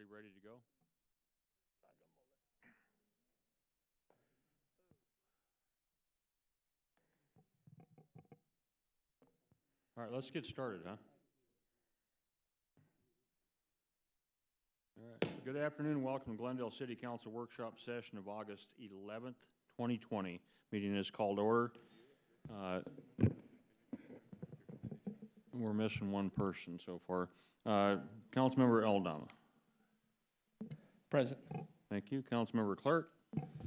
everybody ready to go? All right, let's get started, huh? All right. Good afternoon and welcome to Glendale City Council Workshop Session of August 11th, 2020. Meeting is called to order. We're missing one person so far. Councilmember Eldama. Present. Thank you. Councilmember Clark.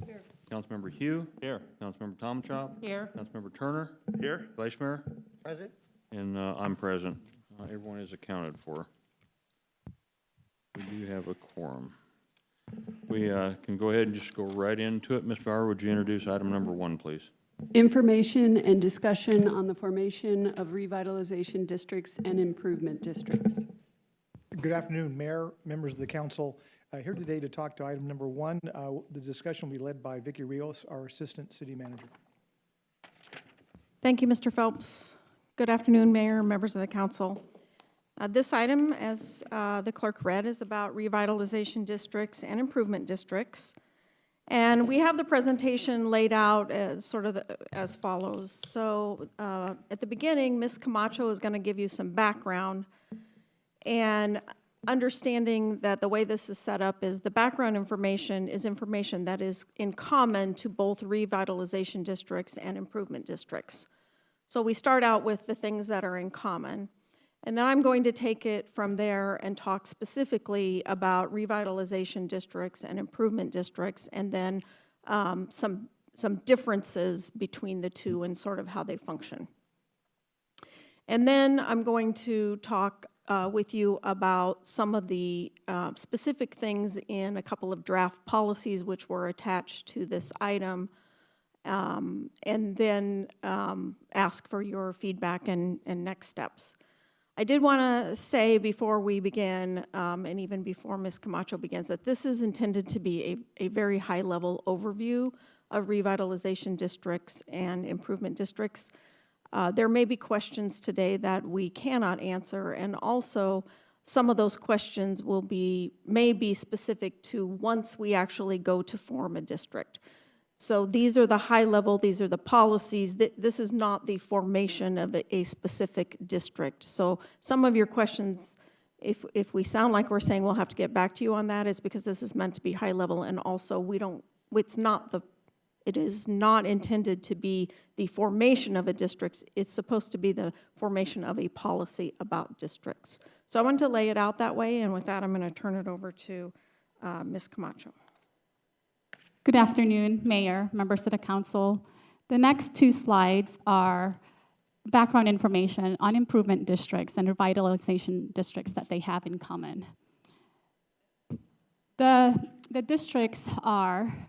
Here. Councilmember Hugh. Here. Councilmember Tomachop. Here. Councilmember Turner. Here. Vice Mayor. Present. And I'm present. Everyone is accounted for. We do have a quorum. We can go ahead and just go right into it. Ms. Bauer, would you introduce item number 1, please? Information and discussion on the formation of revitalization districts and improvement districts. Good afternoon, Mayor, members of the council. Here today to talk to item number 1. The discussion will be led by Vicki Rios, our Assistant City Manager. Thank you, Mr. Phelps. Good afternoon, Mayor, members of the council. This item, as the clerk read, is about revitalization districts and improvement districts. And we have the presentation laid out as as follows. So at the beginning, Ms. Camacho is going to give you some background, and understanding that the way this is set up is the background information is information that is in common to both revitalization districts and improvement districts. So we start out with the things that are in common. And then I'm going to take it from there and talk specifically about revitalization districts and improvement districts, and then some differences between the two and sort of how they function. And then I'm going to talk with you about some of the specific things in a couple of draft policies which were attached to this item, and then ask for your feedback and next steps. I did want to say before we begin, and even before Ms. Camacho begins, that this is intended to be a very high-level overview of revitalization districts and improvement districts. There may be questions today that we cannot answer, and also some of those questions may be specific to once we actually go to form a district. So these are the high level, these are the policies. This is not the formation of a specific district. So some of your questions, if we sound like we're saying we'll have to get back to you on that, it's because this is meant to be high level, and also it is not intended to be the formation of a district. It's supposed to be the formation of a policy about districts. So I wanted to lay it out that way, and with that, I'm going to turn it over to Ms. Camacho. Good afternoon, Mayor, members of the council. The next 2 slides are background information on improvement districts and revitalization districts that they have in common. The districts are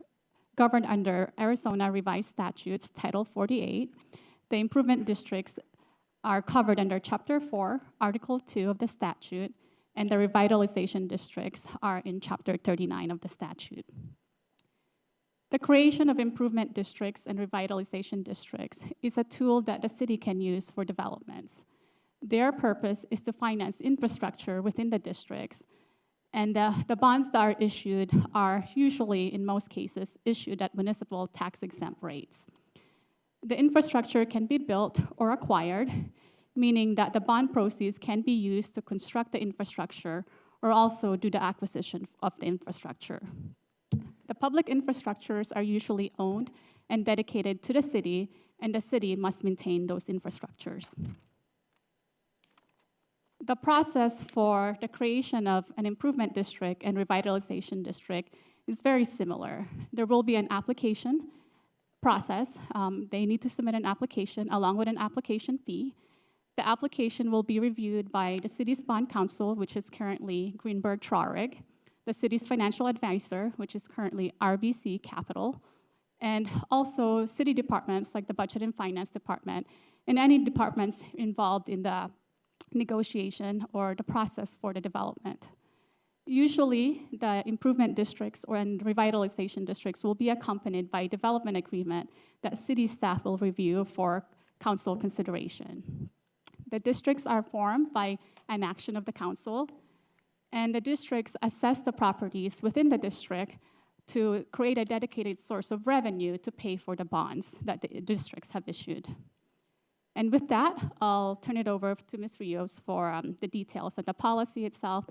governed under Arizona Revised Statutes, Title 48. The improvement districts are covered under Chapter 4, Article 2 of the statute, and the revitalization districts are in Chapter 39 of the statute. The creation of improvement districts and revitalization districts is a tool that the city can use for developments. Their purpose is to finance infrastructure within the districts, and the bonds that are issued are usually, in most cases, issued at municipal tax-exempt rates. The infrastructure can be built or acquired, meaning that the bond proceeds can be used to construct the infrastructure or also do the acquisition of the infrastructure. The public infrastructures are usually owned and dedicated to the city, and the city must maintain those infrastructures. The process for the creation of an improvement district and revitalization district is very similar. There will be an application process. They need to submit an application along with an application fee. The application will be reviewed by the city's bond counsel, which is currently Greenberg Traurig, the city's financial advisor, which is currently RBC Capital, and also city departments like the Budget and Finance Department, and any departments involved in the negotiation or the process for the development. Usually, the improvement districts and revitalization districts will be accompanied by a development agreement that city staff will review for council consideration. The districts are formed by an action of the council, And the districts assess the properties within the district to create a dedicated source of revenue to pay for the bonds that the districts have issued. And with that, I'll turn it over to Ms. Rios for the details of the policy itself.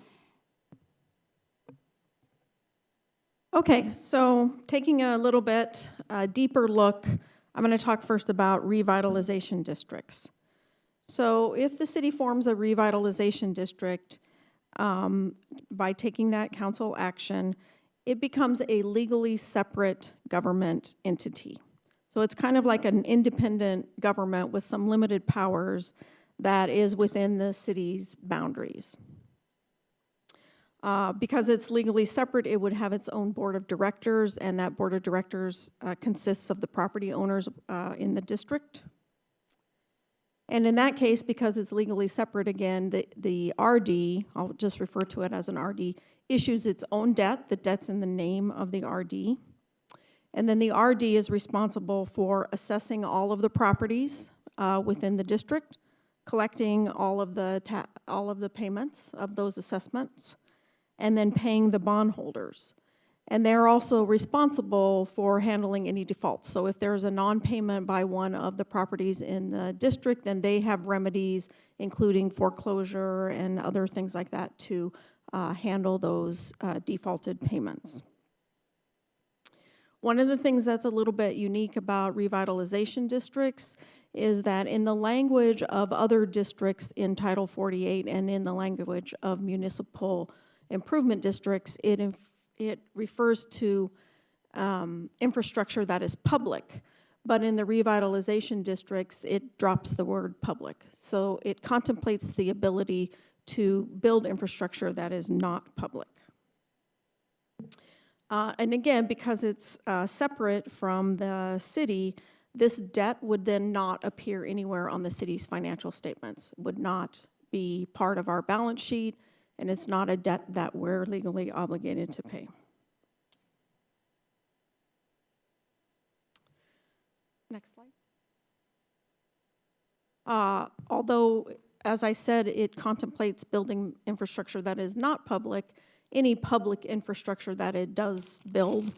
Okay, so taking a little bit deeper look, I'm going to talk first about revitalization districts. So if the city forms a revitalization district, by taking that council action, it becomes a legally separate government entity. So it's kind of like an independent government with some limited powers that is within the city's boundaries. Because it's legally separate, it would have its own board of directors, and that board of directors consists of the property owners in the district. And in that case, because it's legally separate, again, the RD, I'll just refer to it as an RD, issues its own debt. The debt's in the name of the RD. And then the RD is responsible for assessing all of the properties within the district, collecting all of the payments of those assessments, and then paying the bondholders. And they're also responsible for handling any defaults. So if there's a non-payment by one of the properties in the district, then they have remedies, including foreclosure and other things like that, to handle those defaulted payments. One of the things that's a little bit unique about revitalization districts is that in the language of other districts in Title 48 and in the language of municipal improvement districts, it refers to infrastructure that is public. But in the revitalization districts, it drops the word public. So it contemplates the ability to build infrastructure that is not public. And again, because it's separate from the city, this debt would then not appear anywhere on the city's financial statements, would not be part of our balance sheet, and it's not a debt that we're legally obligated to pay. Next slide. Although, as I said, it contemplates building infrastructure that is not public, any public infrastructure that it does build,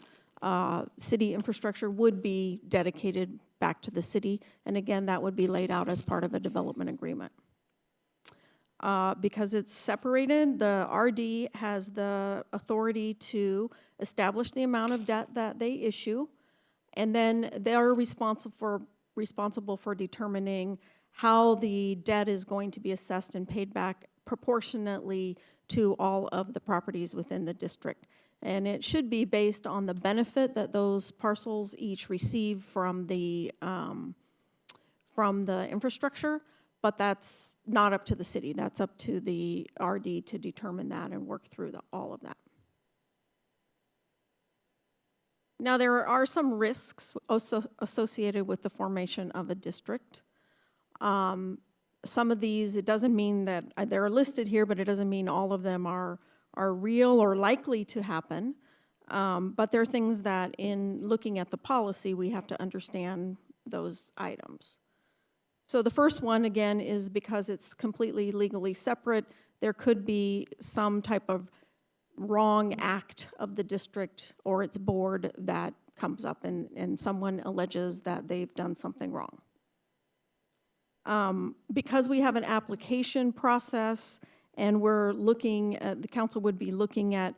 city infrastructure, would be dedicated back to the city. And again, that would be laid out as part of a development agreement. Because it's separated, the RD has the authority to establish the amount of debt that they issue, and then they're responsible for determining how the debt is going to be assessed and paid back proportionately to all of the properties within the district. And it should be based on the benefit that those parcels each receive from the infrastructure, but that's not up to the city. That's up to the RD to determine that and work through all of that. Now, there are some risks also associated with the formation of a district. Some of these, it doesn't mean that they're listed here, but it doesn't mean all of them are real or likely to happen. But there are things that in looking at the policy, we have to understand those items. So the first one, again, is because it's completely legally separate, there could be some type of wrong act of the district or its board that comes up and someone alleges that they've done something wrong. Because we have an application process and we're looking at, the council would be looking at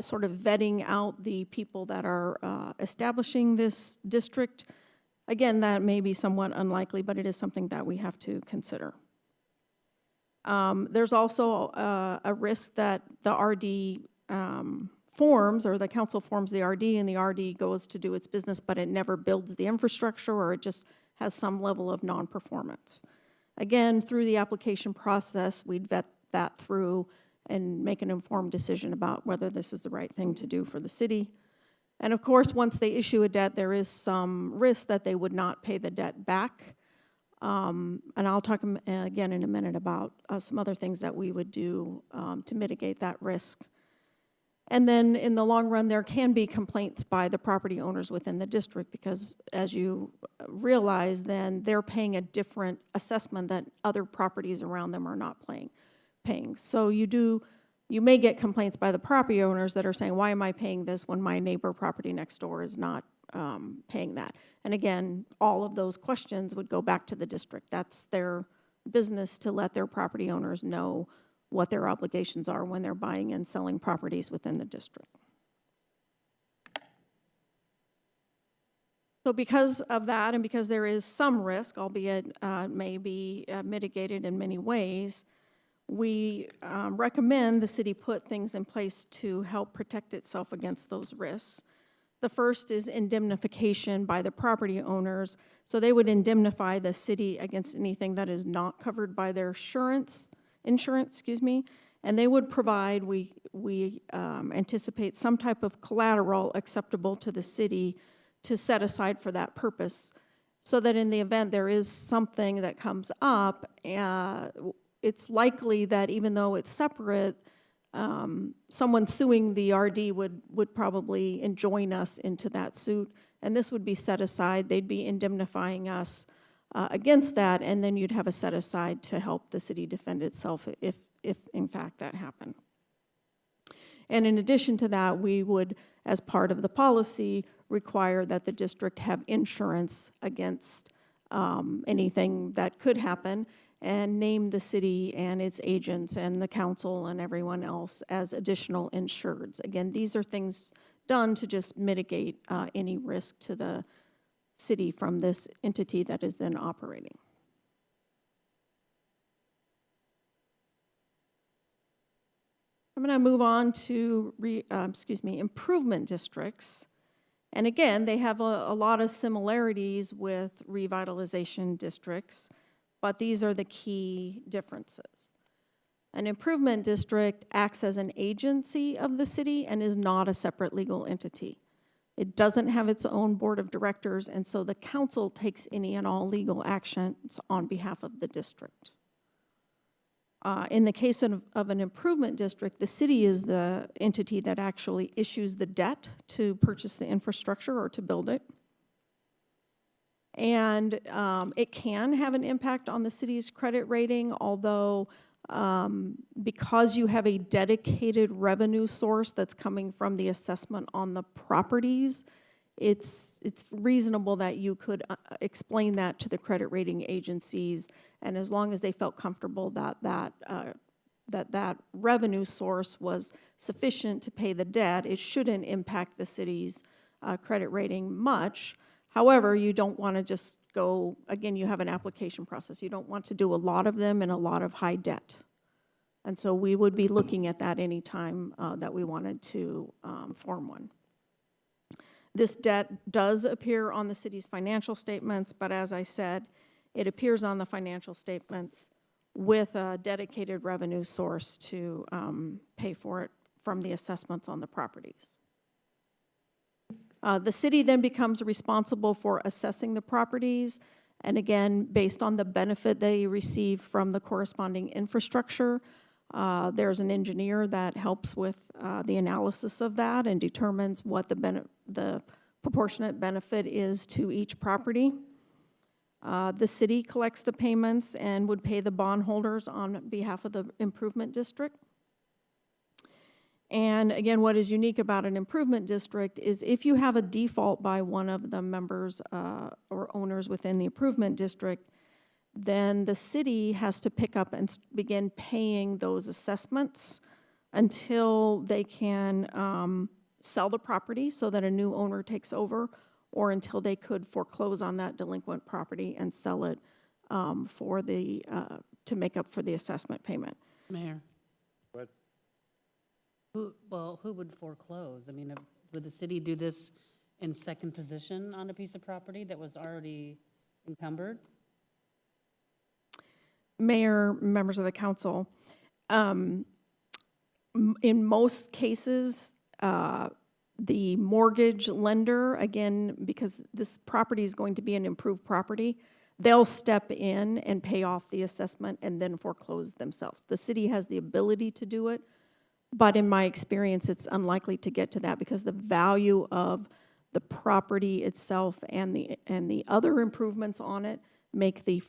sort of vetting out the people that are establishing this district. Again, that may be somewhat unlikely, but it is something that we have to consider. There's also a risk that the RD forms, or the council forms the RD, and the RD goes to do its business, but it never builds the infrastructure, or it just has some level of non-performance. Again, through the application process, we'd vet that through and make an informed decision about whether this is the right thing to do for the city. And of course, once they issue a debt, there is some risk that they would not pay the debt back. And I'll talk again in a minute about some other things that we would do to mitigate that risk. And then in the long run, there can be complaints by the property owners within the district because, as you realize, then they're paying a different assessment that other properties around them are not paying. So you do you may get complaints by the property owners that are saying, why am I paying this when my neighbor property next door is not paying that? And again, all of those questions would go back to the district. That's their business to let their property owners know what their obligations are when they're buying and selling properties within the district. So because of that, and because there is some risk, albeit may be mitigated in many ways, we recommend the city put things in place to help protect itself against those risks. The first is indemnification by the property owners. So they would indemnify the city against anything that is not covered by their insurance, and they would provide, we anticipate some type of collateral acceptable to the city to set aside for that purpose, so that in the event there is something that comes up, it's likely that even though it's separate, someone suing the RD would probably join us into that suit, and this would be set aside. They'd be indemnifying us against that, and then you'd have a set aside to help the city defend itself if in fact that happened. And in addition to that, we would, as part of the policy, require that the district have insurance against anything that could happen, and name the city and its agents and the council and everyone else as additional insureds. Again, these are things done to just mitigate any risk to the city from this entity that is then operating. I'm going to move on to improvement districts. And again, they have a lot of similarities with revitalization districts, but these are the key differences. An improvement district acts as an agency of the city and is not a separate legal entity. It doesn't have its own board of directors, and so the council takes any and all legal actions on behalf of the district. In the case of an improvement district, the city is the entity that actually issues the debt to purchase the infrastructure or to build it. And it can have an impact on the city's credit rating, although because you have a dedicated revenue source that's coming from the assessment on the properties, it's reasonable that you could explain that to the credit rating agencies, and as long as they felt comfortable that revenue source was sufficient to pay the debt, it shouldn't impact the city's credit rating much. However, you don't want to just go, again, you have an application process. You don't want to do a lot of them and a lot of high debt. And so we would be looking at that any time that we wanted to form one. This debt does appear on the city's financial statements, but as I said, it appears on the financial statements with a dedicated revenue source to pay for it from the assessments on the properties. The city then becomes responsible for assessing the properties, and again, based on the benefit they receive from the corresponding infrastructure, there's an engineer that helps with the analysis of that and determines what the proportionate benefit is to each property. The city collects the payments and would pay the bondholders on behalf of the improvement district. And again, what is unique about an improvement district is if you have a default by one of the members or owners within the improvement district, then the city has to pick up and begin paying those assessments until they can sell the property so that a new owner takes over, or until they could foreclose on that delinquent property and sell it to make up for the assessment payment. Mayor. Who would foreclose? I mean, would the city do this in second position on a piece of property that was already encumbered? Mayor, members of the council, in most cases, the mortgage lender, again, because this property is going to be an improved property, they'll step in and pay off the assessment and then foreclose themselves. The city has the ability to do it, but in my experience, it's unlikely to get to that because the value of the property itself and the other improvements on it make the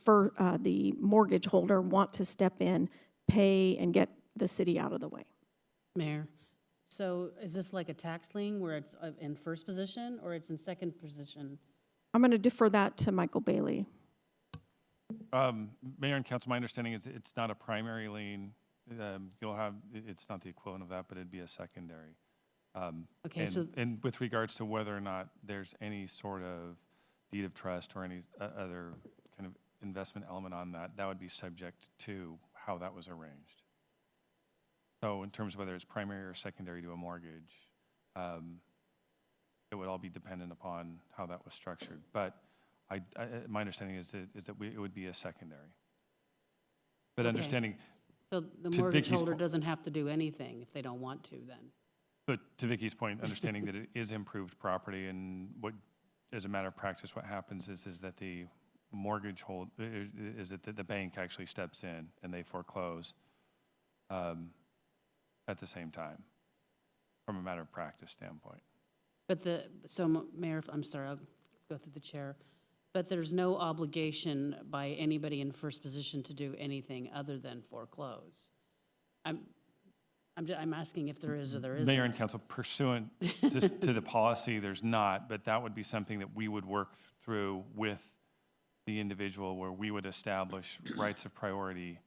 mortgage holder want to step in, pay, and get the city out of the way. Mayor, so is this like a tax lien where it's in first position or it's in second position? I'm going to defer that to Michael Bailey. Mayor and council, my understanding is it's not a primary lien. You'll have, it's not the equivalent of that, but it'd be a secondary. Okay, so, And with regards to whether or not there's any sort of deed of trust or any other kind of investment element on that, that would be subject to how that was arranged. So in terms of whether it's primary or secondary to a mortgage, it would all be dependent upon how that was structured. But my understanding is that it would be a secondary. But Okay. understanding, so the to mortgage Vicky's holder po- doesn't have to do anything if they don't want to then? but to Vicky's point, understanding that it is improved property, and what, as a matter of practice, what happens is that the mortgage is that the bank actually steps in and they foreclose at the same time, from a matter of practice standpoint. But Mayor, I'm sorry, I'll go through the chair, but there's no obligation by anybody in first position to do anything other than foreclose. I'm asking if there is or there isn't. Mayor and council, pursuant to the policy, there's not, but that would be something that we would work through with the individual, where we would establish rights of priority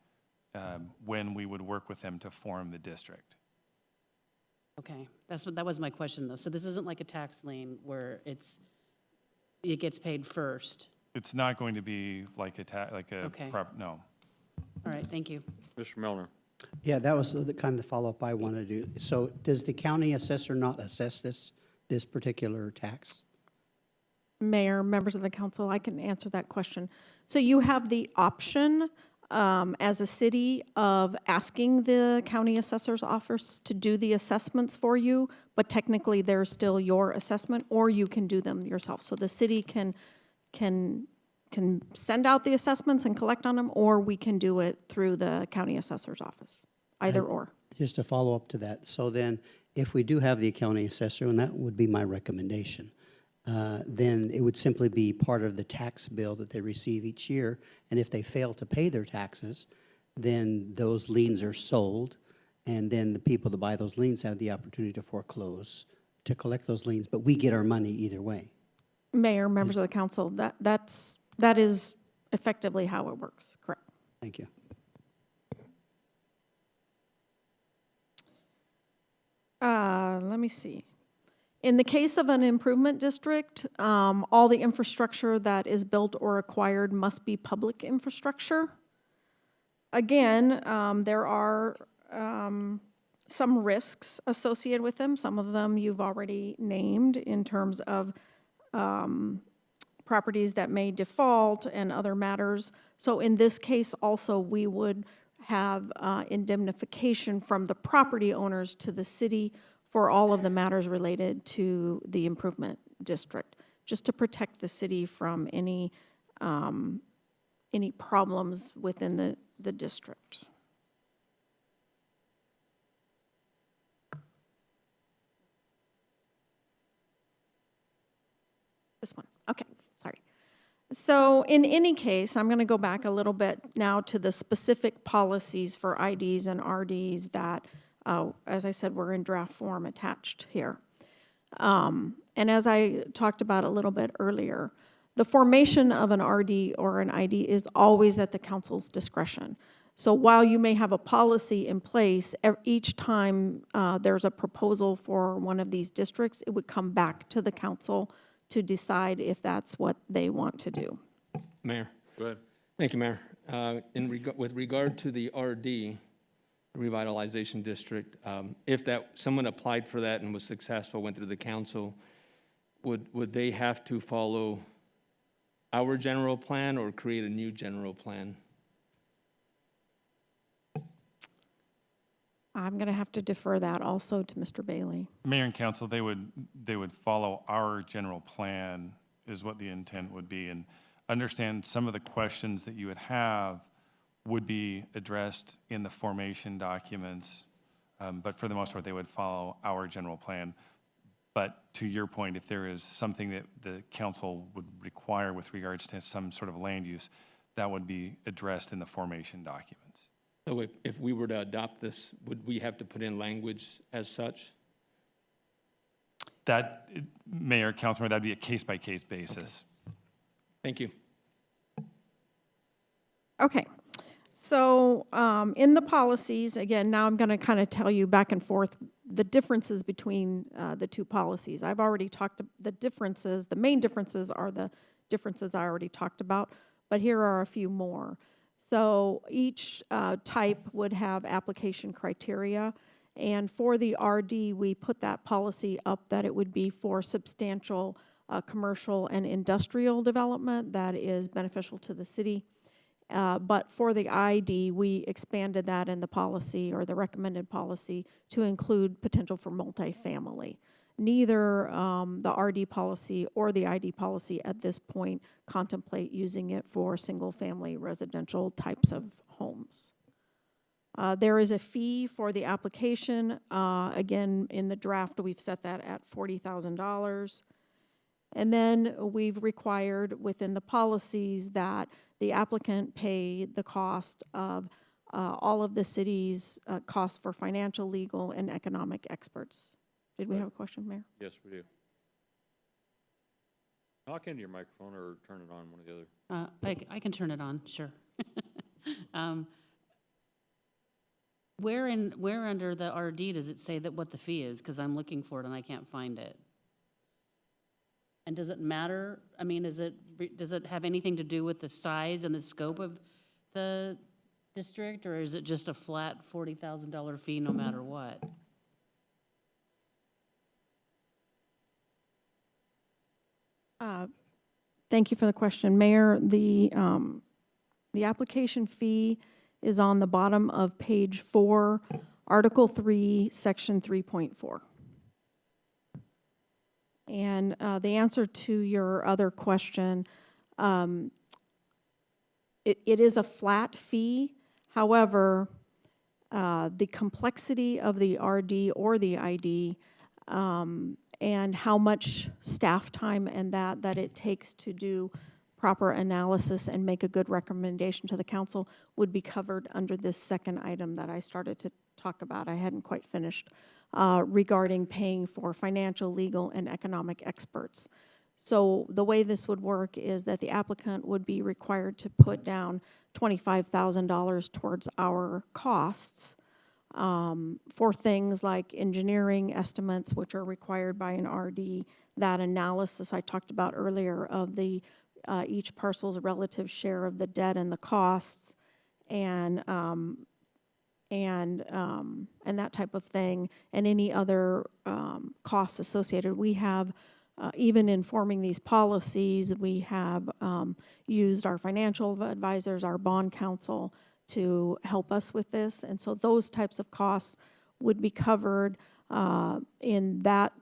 when we would work with them to form the district. Okay, that was my question though. So this isn't like a tax lien where it gets paid first? It's not going to be like Okay. no. All right, thank you. Mr. Melner? Yeah, that was the kind of follow-up I wanted to do. So does the county assessor not assess this particular tax? Mayor, members of the council, I can answer that question. So you have the option as a city of asking the county assessor's office to do the assessments for you, but technically they're still your assessment, or you can do them yourself. So the city can send out the assessments and collect on them, or we can do it through the county assessor's office, either or. Just to follow up to that, so then if we do have the county assessor, and that would be my recommendation, then it would simply be part of the tax bill that they receive each year. And if they fail to pay their taxes, then those liens are sold, and then the people that buy those liens have the opportunity to foreclose, to collect those liens, but we get our money either way. Mayor, members of the council, that is effectively how it works, correct? Thank you. Let me see. In the case of an improvement district, all the infrastructure that is built or acquired must be public infrastructure. Again, there are some risks associated with them. Some of them you've already named in terms of properties that may default and other matters. So in this case also, we would have indemnification from the property owners to the city for all of the matters related to the improvement district, just to protect the city from any problems within the district. This one, okay, sorry. So in any case, I'm going to go back a little bit now to the specific policies for IDs and RDs that, as I said, were in draft form attached here. And as I talked about a little bit earlier, the formation of an RD or an ID is always at the council's discretion. So while you may have a policy in place, each time there's a proposal for one of these districts, it would come back to the council to decide if that's what they want to do. Mayor. Go ahead. Thank you, Mayor. With regard to the RD, Revitalization District, if someone applied for that and was successful, went through the council, would they have to follow our general plan or create a new general plan? I'm going to have to defer that also to Mr. Bailey. Mayor and council, they would follow our general plan is what the intent would be, and understand some of the questions that you would have would be addressed in the formation documents, but for the most part, they would follow our general plan. But to your point, if there is something that the council would require with regards to some sort of land use, that would be addressed in the formation documents. So if we were to adopt this, would we have to put in language as such? That, Mayor, Councilmember, that'd be a case-by-case basis. Thank you. Okay, so in the policies, again, now I'm going to kind of tell you back and forth the differences between the two policies. I've already talked, the differences, the main differences are the differences I already talked about, but here are a few more. So each type would have application criteria, and for the RD, we put that policy up that it would be for substantial commercial and industrial development that is beneficial to the city. But for the ID, we expanded that in the policy, or the recommended policy, to include potential for multifamily. Neither the RD policy or the ID policy at this point contemplate using it for single-family residential types of homes. There is a fee for the application. Again, in the draft, we've set that at $40,000. And then we've required within the policies that the applicant pay the cost of all of the city's costs for financial, legal, and economic experts. Did we have a question, Mayor? Yes, we do. Talk into your microphone or turn it on, one or the other. I can turn it on, sure. Where under the RD does it say that what the fee is? Because I'm looking for it and I can't find it. And does it matter? I mean, does it have anything to do with the size and the scope of the district, or is it just a flat $40,000 fee no matter what? Thank you for the question, Mayor. The application fee is on the bottom of page 4, Article 3, Section 3.4. And the answer to your other question, it is a flat fee. However, the complexity of the RD or the ID and how much staff time and that it takes to do proper analysis and make a good recommendation to the council would be covered under this second item that I started to talk about. I hadn't quite finished. Regarding paying for financial, legal, and economic experts. So the way this would work is that the applicant would be required to put down $25,000 towards our costs for things like engineering estimates, which are required by an RD, that analysis I talked about earlier of the each parcel's relative share of the debt and the costs, and that type of thing, and any other costs associated. We have, even in forming these policies, we have used our financial advisors, our bond counsel, to help us with this. And so those types of costs would be covered in that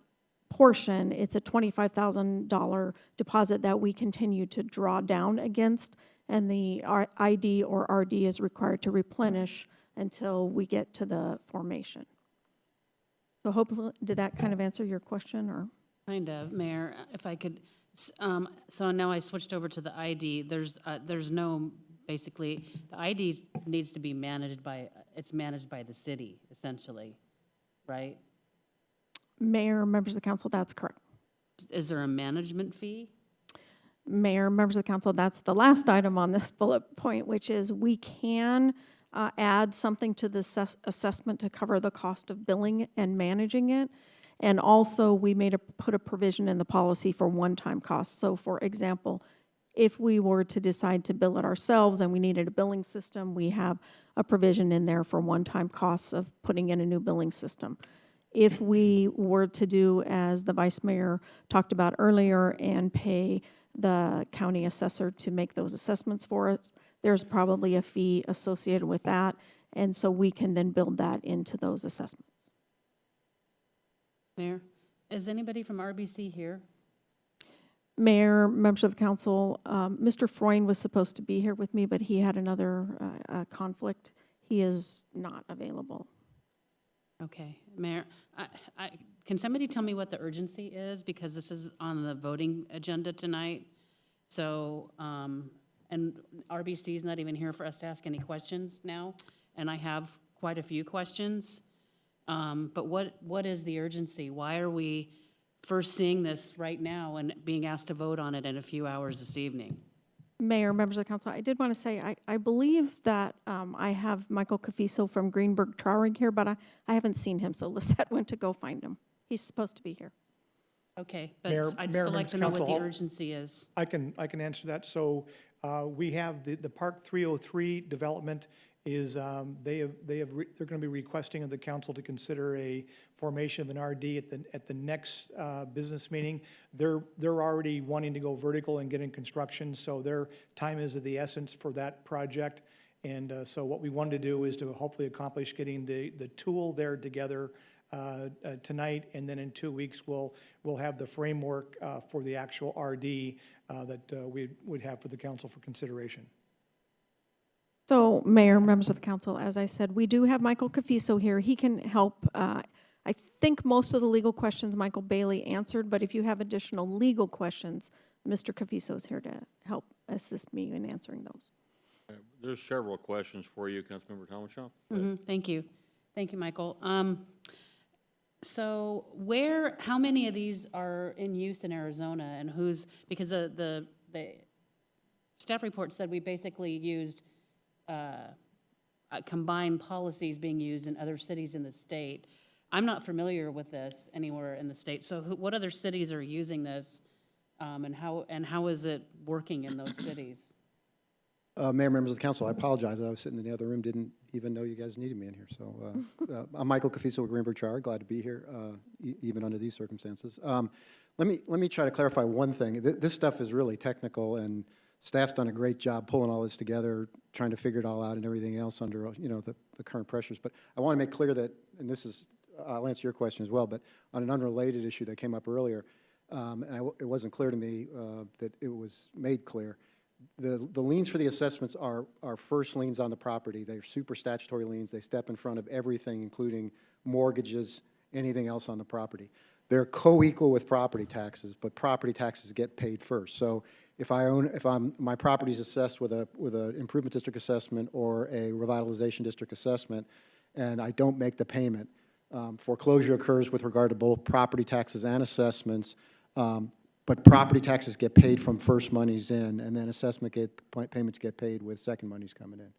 portion. It's a $25,000 deposit that we continue to draw down against, and the ID or RD is required to replenish until we get to the formation. So hopefully, did that kind of answer your question, or? Kind of, Mayor, if I could, so now I switched over to the ID. There's no, basically, the ID needs to be managed by, it's managed by the city, essentially, right? Mayor, members of the council, that's correct. Is there a management fee? Mayor, members of the council, that's the last item on this bullet point, which is we can add something to the assessment to cover the cost of billing and managing it. And also, we put a provision in the policy for one-time costs. So for example, if we were to decide to bill it ourselves and we needed a billing system, we have a provision in there for one-time costs of putting in a new billing system. If we were to do, as the Vice Mayor talked about earlier, and pay the county assessor to make those assessments for us, there's probably a fee associated with that, and so we can then build that into those assessments. Mayor, is anybody from RBC here? Mayor, members of the council, Mr. Freund was supposed to be here with me, but he had another conflict. He is not available. Okay, Mayor, can somebody tell me what the urgency is? Because this is on the voting agenda tonight. So, and RBC is not even here for us to ask any questions now. and I have quite a few questions. But what is the urgency? Why are we first seeing this right now and being asked to vote on it in a few hours this evening? Mayor, members of the council, I did want to say, I believe that I have Michael Cafiso from Greenberg Traurig here, but I haven't seen him, so Lisette went to go find him. He's supposed to be here. Okay, but Mayor- I'd Mayor, still like members to of know what council, the I'll- urgency is. I can answer that. So we have the Park 303 development is, they're going to be requesting of the council to consider a formation of an RD at the next business meeting. They're already wanting to go vertical and get in construction, so their time is of the essence for that project. And so what we wanted to do is to hopefully accomplish getting the tool there together tonight, and then in 2 weeks, we'll have the framework for the actual RD that we would have for the council for consideration. So, Mayor, members of the council, as I said, we do have Michael Cafiso here. He can help. I think most of the legal questions Michael Bailey answered, but if you have additional legal questions, Mr. Cafiso is here to help assist me in answering those. There's several questions for you, Councilmember Thomas-Shaw. Thank you. Thank you, Michael. So how many of these are in use in Arizona, and because the staff report said we basically used combined policies being used in other cities in the state. I'm not familiar with this anywhere in the state, so what other cities are using this, and how is it working in those cities? Mayor, members of the council, I apologize. I was sitting in the other room, didn't even know you guys needed me in here. So I'm Michael Cafiso with Greenberg Traurig, glad to be here, even under these circumstances. Let me try to clarify one thing. This stuff is really technical, and staff's done a great job pulling all this together, trying to figure it all out and everything else under the current pressures. But I want to make clear that, and this is, I'll answer your question as well, but on an unrelated issue that came up earlier, it wasn't clear to me that it was made clear. The liens for the assessments are first liens on the property. They're super statutory liens. They step in front of everything, including mortgages, anything else on the property. They're co-equal with property taxes, but property taxes get paid first. So if my property's assessed with an improvement district assessment or a revitalization district assessment, and I don't make the payment, foreclosure occurs with regard to both property taxes and assessments. But property taxes get paid from first monies in, and then payments get paid with second monies coming in.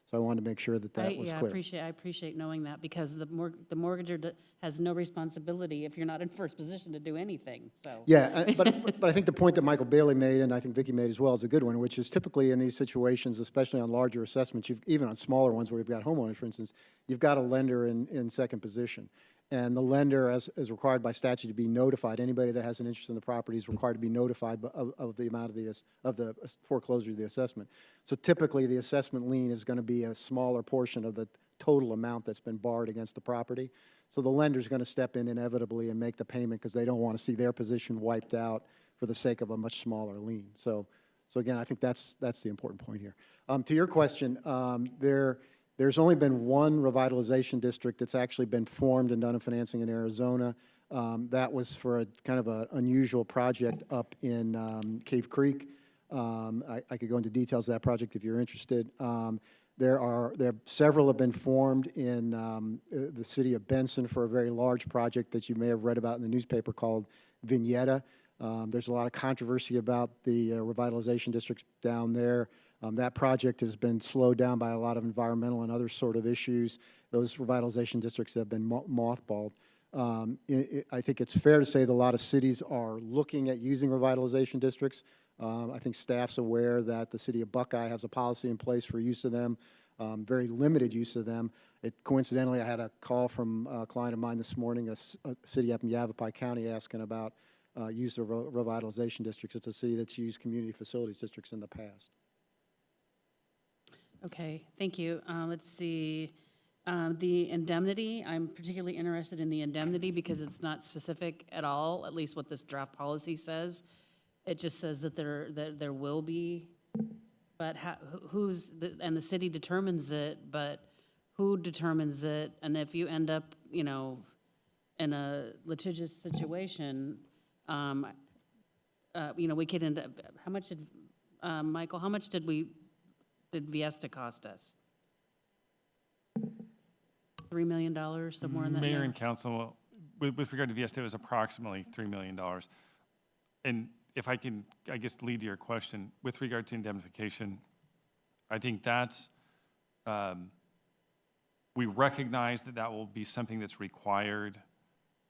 So I wanted to make sure that that was clear. I appreciate knowing that, because the mortgager has no responsibility if you're not in first position to do anything, so. Yeah, but I think the point that Michael Bailey made, and I think Vicki made as well, is a good one, which is typically in these situations, especially on larger assessments, even on smaller ones where we've got homeowners, for instance, you've got a lender in second position. And the lender, as required by statute, to be notified. Anybody that has an interest in the property is required to be notified of the amount of the foreclosure of the assessment. So typically, the assessment lien is going to be a smaller portion of the total amount that's been borrowed against the property. So the lender's going to step in inevitably and make the payment because they don't want to see their position wiped out for the sake of a much smaller lien. So again, I think that's the important point here. To your question, there's only been one revitalization district that's actually been formed and done in financing in Arizona. That was for a kind of an unusual project up in Cave Creek. I could go into details of that project if you're interested. Several have been formed in the city of Benson for a very large project that you may have read about in the newspaper called Vignetta. There's a lot of controversy about the revitalization districts down there. That project has been slowed down by a lot of environmental and other sort of issues. Those revitalization districts have been mothballed. I think it's fair to say that a lot of cities are looking at using revitalization districts. I think staff's aware that the city of Buckeye has a policy in place for use of them, very limited use of them. Coincidentally, I had a call from a client of mine this morning, a city up in Yavapai County, asking about use of revitalization districts. It's a city that's used community facilities districts in the past. Okay, thank you. Let's see. The indemnity, I'm particularly interested in the indemnity because it's not specific at all, at least what this draft policy says. It just says that there will be, but and the city determines it, but who determines it? And if you end up, in a litigious situation, we could end up, how much did, Michael, how much did Viesta cost us? $3 million, somewhere in that Mayor neighborhood? and council, with regard to VSTA, it was approximately $3 million. And if I can, I guess, lead to your question, with regard to indemnification, I think that's, we recognize that that will be something that's required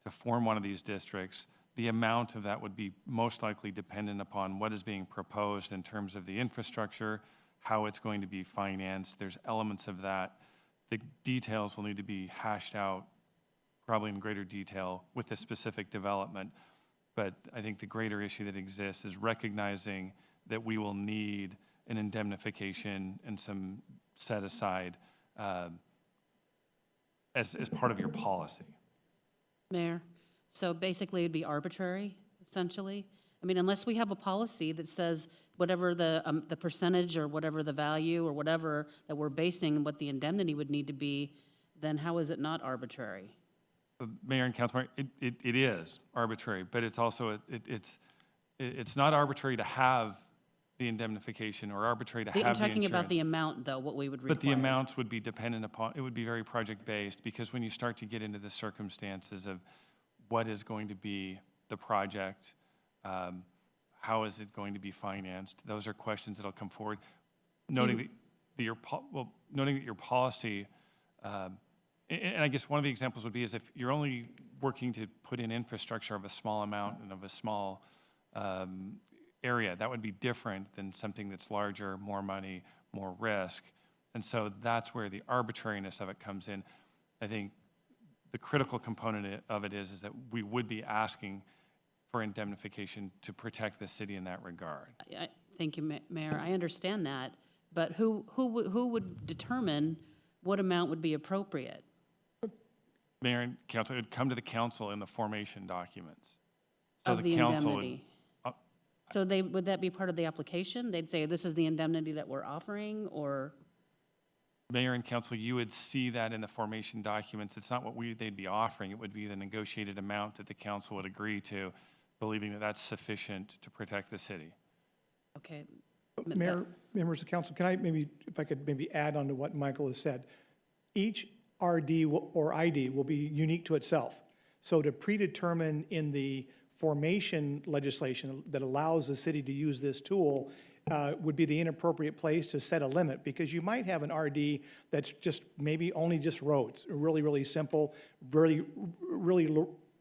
to form one of these districts. The amount of that would be most likely dependent upon what is being proposed in terms of the infrastructure, how it's going to be financed. There's elements of that. The details will need to be hashed out probably in greater detail with the specific development. But I think the greater issue that exists is recognizing that we will need an indemnification and some set aside as part of your policy. Mayor, so basically it'd be arbitrary, essentially? I mean, unless we have a policy that says whatever the percentage or whatever the value or whatever that we're basing what the indemnity would need to be, then how is it not arbitrary? Mayor and Councilmember, it is arbitrary, but it's also, it's not arbitrary to have the indemnification or arbitrary to have the I'm insurance. talking about the amount, though, what we would require. But the amounts would be dependent upon, it would be very project-based, because when you start to get into the circumstances of what is going to be the project, how is it going to be financed, those are questions that'll come forward. Noting that your policy, and I guess one of the examples would be is if you're only working to put in infrastructure of a small amount and of a small area, that would be different than something that's larger, more money, more risk. And so that's where the arbitrariness of it comes in. I think the critical component of it is that we would be asking for indemnification to protect the city in that regard. Thank you, Mayor. I understand that, but who would determine what amount would be appropriate? Mayor and council, it would come to the council in the formation documents. So Of the council would- indemnity? So would that be part of the application? They'd say, this is the indemnity that we're offering, or? Mayor and council, you would see that in the formation documents. It's not what they'd be offering. It would be the negotiated amount that the council would agree to, believing that that's sufficient to protect the city. Okay. Mayor, members of council, can I maybe, if I could maybe add on to what Michael has said? Each RD or ID will be unique to itself. So to predetermine in the formation legislation that allows the city to use this tool would be the inappropriate place to set a limit, because you might have an RD that's just maybe only just roads, really, really simple, really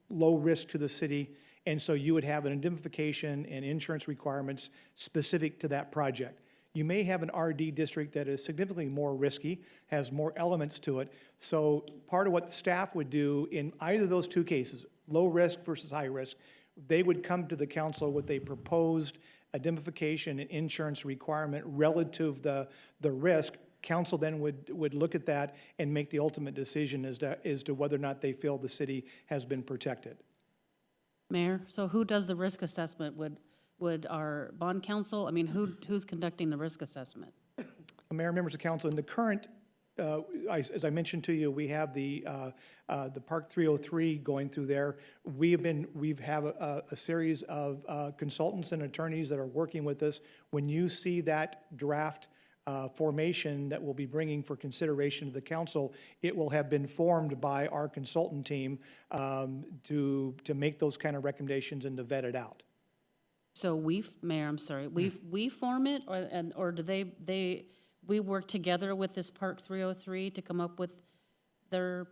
low risk to the city. And so you would have an indemnification and insurance requirements specific to that project. You may have an RD district that is significantly more risky, has more elements to it. So part of what the staff would do in either of those two cases, low risk versus high risk, they would come to the council with a proposed indemnification and insurance requirement relative to the risk. Council then would look at that and make the ultimate decision as to whether or not they feel the city has been protected. Mayor, so who does the risk assessment? Would our bond counsel, I mean, who's conducting the risk assessment? Mayor, members of council, in the current, as I mentioned to you, we have the Park 303 going through there. We have a series of consultants and attorneys that are working with us. When you see that draft formation that we'll be bringing for consideration to the council, it will have been formed by our consultant team to make those kind of recommendations and to vet it out. So Mayor, I'm sorry, we form it, or do we work together with this Park 303 to come up with their,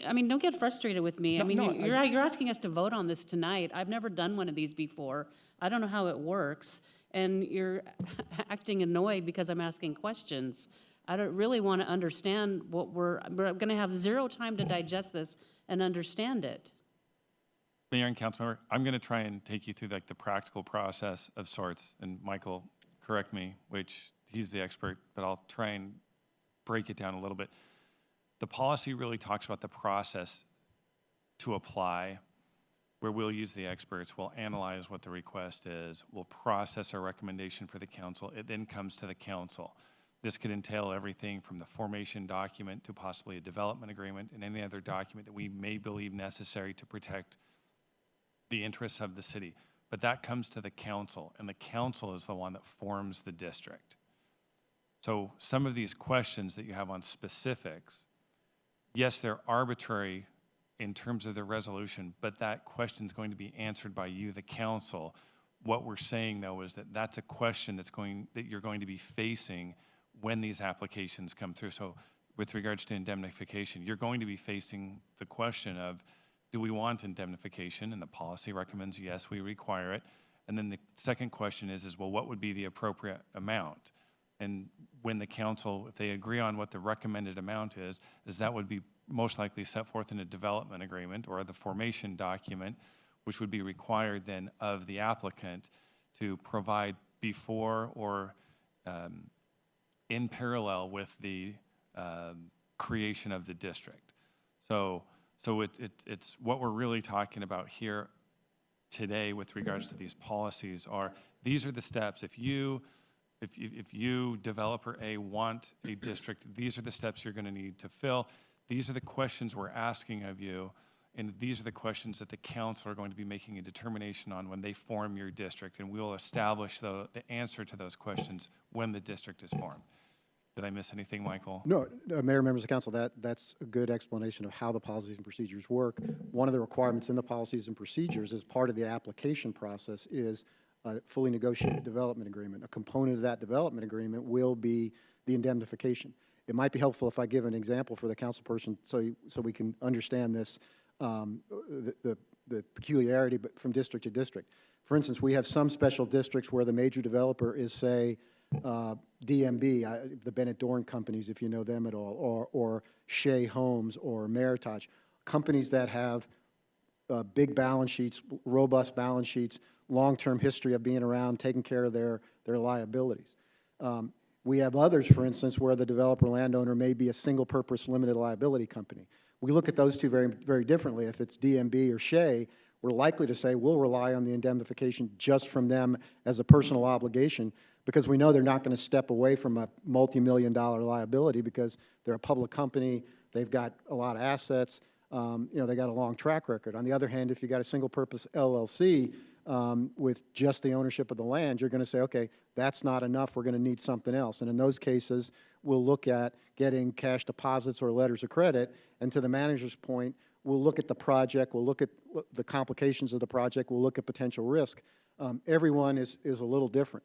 I mean, don't get frustrated with me. I mean, you're asking us to vote on this tonight. I've never done one of these before. I don't know how it works, and you're acting annoyed because I'm asking questions. I don't really want to understand we're going to have zero time to digest this and understand it. Mayor and Councilmember, I'm going to try and take you through like the practical process of sorts, and Michael, correct me, which he's the expert, but I'll try and break it down a little bit. The policy really talks about the process to apply, where we'll use the experts, we'll analyze what the request is, we'll process our recommendation for the council, it then comes to the council. This could entail everything from the formation document to possibly a development agreement and any other document that we may believe necessary to protect the interests of the city. But that comes to the council, and the council is the one that forms the district. So some of these questions that you have on specifics, yes, they're arbitrary in terms of their resolution, but that question's going to be answered by you, the council. What we're saying, though, is that that's a question that you're going to be facing when these applications come through. So with regards to indemnification, you're going to be facing the question of, do we want indemnification? And the policy recommends, yes, we require it. And then the second question is well, what would be the appropriate amount? And when the council, if they agree on what the recommended amount is that would be most likely set forth in a development agreement or the formation document, which would be required then of the applicant to provide before or in parallel with the creation of the district. So it's what we're really talking about here today with regards to these policies are, these are the steps. If you, developer A, want a district, these are the steps you're gonna need to fill. These are the questions we're asking of you, and these are the questions that the council are going to be making a determination on when they form your district, and we'll establish the answer to those questions when the district is formed. Did I miss anything, Michael? No, Mayor, members of council, that's a good explanation of how the policies and procedures work. One of the requirements in the policies and procedures as part of the application process is a fully negotiated development agreement. A component of that development agreement will be the indemnification. It might be helpful if I give an example for the council person so we can understand this, the peculiarity from district to district. For instance, we have some special districts where the major developer is, say, DMB, the Bennett Dorn companies, if you know them at all, or Shea Homes or Meritage, companies that have big balance sheets, robust balance sheets, long-term history of being around, taking care of their liabilities. We have others, for instance, where the developer landowner may be a single-purpose limited liability company. We look at those two very, very differently. If it's DMB or Shea, we're likely to say we'll rely on the indemnification just from them as a personal obligation because we know they're not going to step away from a multi-million-dollar liability because they're a public company, they've got a lot of assets, they got a long track record. On the other hand, if you got a single-purpose LLC with just the ownership of the land, you're going to say, okay, that's not enough, we're going to need something else. And in those cases, we'll look at getting cash deposits or letters of credit, and to the manager's point, we'll look at the project, we'll look at the complications of the project, we'll look at potential risk. Everyone is a little different.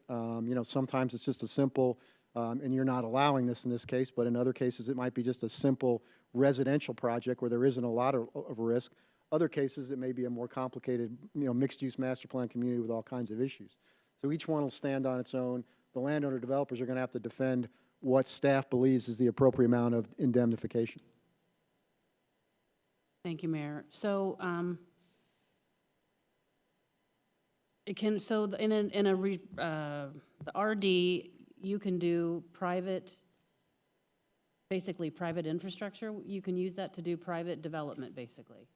Sometimes it's just a simple, and you're not allowing this in this case, but in other cases it might be just a simple residential project where there isn't a lot of risk. Other cases it may be a more complicated, mixed-use master plan community with all kinds of issues. So each one will stand on its own. The landowner developers are going to have to defend what staff believes is the appropriate amount of indemnification. Thank you, Mayor. So, the RD, you can do basically private infrastructure. You can use that to do private development, basically.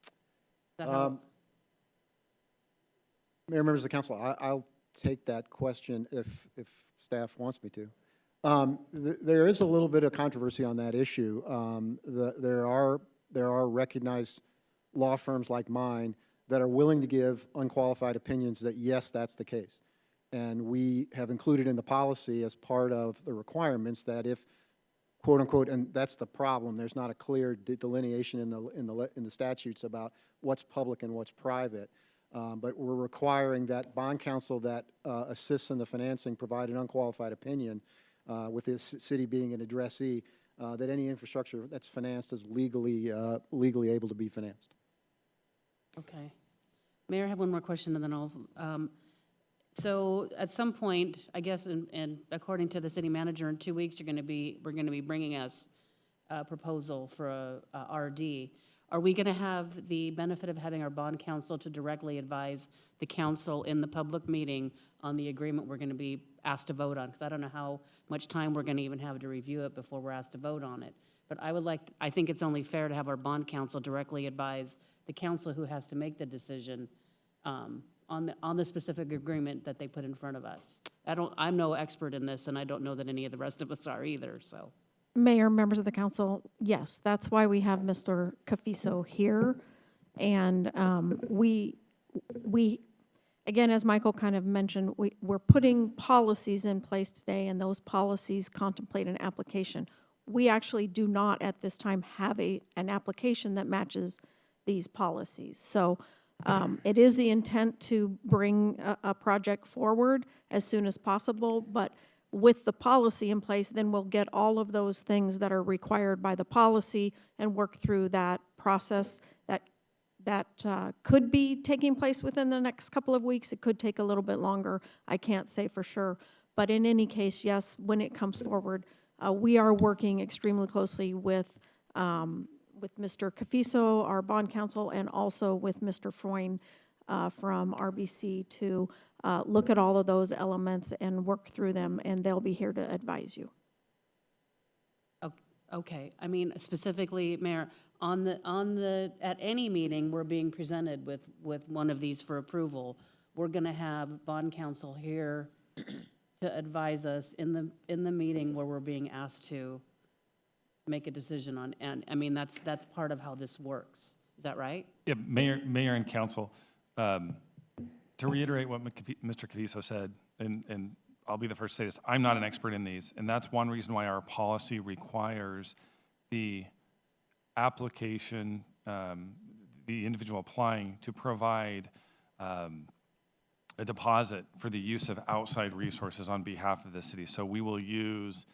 Is that how? Mayor, members of the council, I'll take that question if staff wants me to. There is a little bit of controversy on that issue. There are recognized law firms like mine that are willing to give unqualified opinions that, yes, that's the case. And we have included in the policy as part of the requirements that if, quote unquote, and that's the problem, there's not a clear delineation in the statutes about what's public and what's private. But we're requiring that bond counsel that assists in the financing provide an unqualified opinion, with this city being an addressee, that any infrastructure that's financed is legally able to be financed. Okay. Mayor, I have one more question, and then I'll, so at some point, I guess, and according to the city manager, in 2 weeks, we're going to be bringing us a proposal for a RD. Are we going to have the benefit of having our bond counsel to directly advise the council in the public meeting on the agreement we're going to be asked to vote on? Because I don't know how much time we're going to even have to review it before we're asked to vote on it. But I think it's only fair to have our bond counsel directly advise the council who has to make the decision on the specific agreement that they put in front of us. I'm no expert in this, and I don't know that any of the rest of us are either, so. Mayor, members of the council, yes, that's why we have Mr. Cafiso here. And we, again, as Michael kind of mentioned, we're putting policies in place today, and those policies contemplate an application. we actually do not at this time have an application that matches these policies. So it is the intent to bring a project forward as soon as possible, but with the policy in place, then we'll get all of those things that are required by the policy and work through that process that could be taking place within the next couple of weeks. It could take a little bit longer. I can't say for sure. But in any case, yes, when it comes forward, we are working extremely closely with Mr. Cafiso, our bond counsel, and also with Mr. Freund from RBC to look at all of those elements and work through them, and they'll be here to advise you. Okay, I mean, specifically, Mayor, at any meeting, we're being presented with one of these for approval. We're gonna have bond counsel here to advise us in the meeting where we're being asked to make a decision on, and, I mean, that's part of how this works. Is that right? Yeah, Mayor and council, to reiterate what Mr. Cafiso said, and I'll be the first to say this, I'm not an expert in these, and that's one reason why our policy requires the application, the individual applying to provide a deposit for the use of outside resources on behalf of the city. So we will use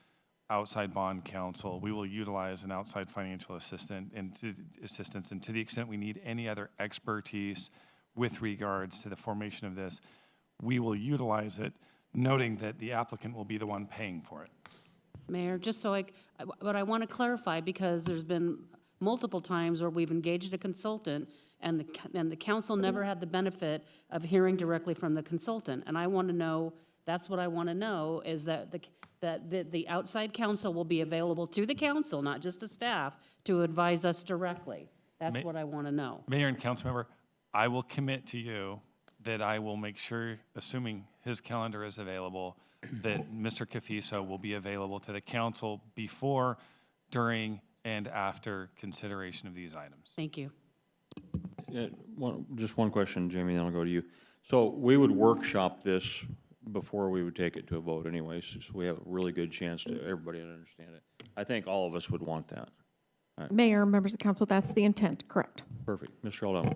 outside bond counsel, we will utilize an outside financial assistance, and to the extent we need any other expertise with regards to the formation of this, we will utilize it, noting that the applicant will be the one paying for it. Mayor, just so but I want to clarify, because there's been multiple times where we've engaged a consultant, and the council never had the benefit of hearing directly from the consultant. And I want to know, that's what I want to know, is that the outside counsel will be available to the council, not just to staff, to advise us directly. That's what I want to know. Mayor and council member, I will commit to you that I will make sure, assuming his calendar is available, that Mr. Cafiso will be available to the council before, during, and after consideration of these items. Thank you. Yeah, just one question, Jamie, then I'll go to you. So we would workshop this before we would take it to a vote anyways, so we have a really good chance to everybody to understand it. I think all of us would want that. Mayor, members of council, that's the intent, correct? Perfect. Mr. Aldama.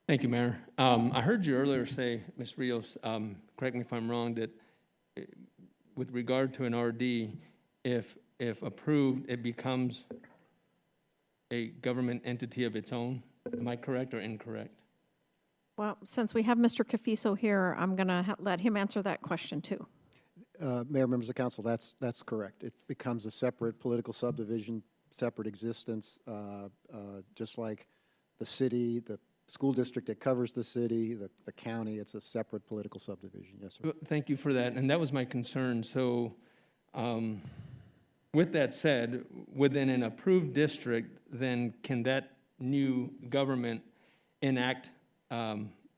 Thank you, Mayor. I heard you earlier say, Ms. Rios, correct me if I'm wrong, that with regard to an RD, if approved, it becomes a government entity of its own. Am I correct or incorrect? Well, since we have Mr. Cafiso here, I'm going to let him answer that question, too. Mayor, members of council, that's correct. It becomes a separate political subdivision, separate existence, just like the city, the school district that covers the city, the county. It's a separate political subdivision. Yes, sir. Well, thank you for that, and that was my concern. So with that said, within an approved district, then can that new government enact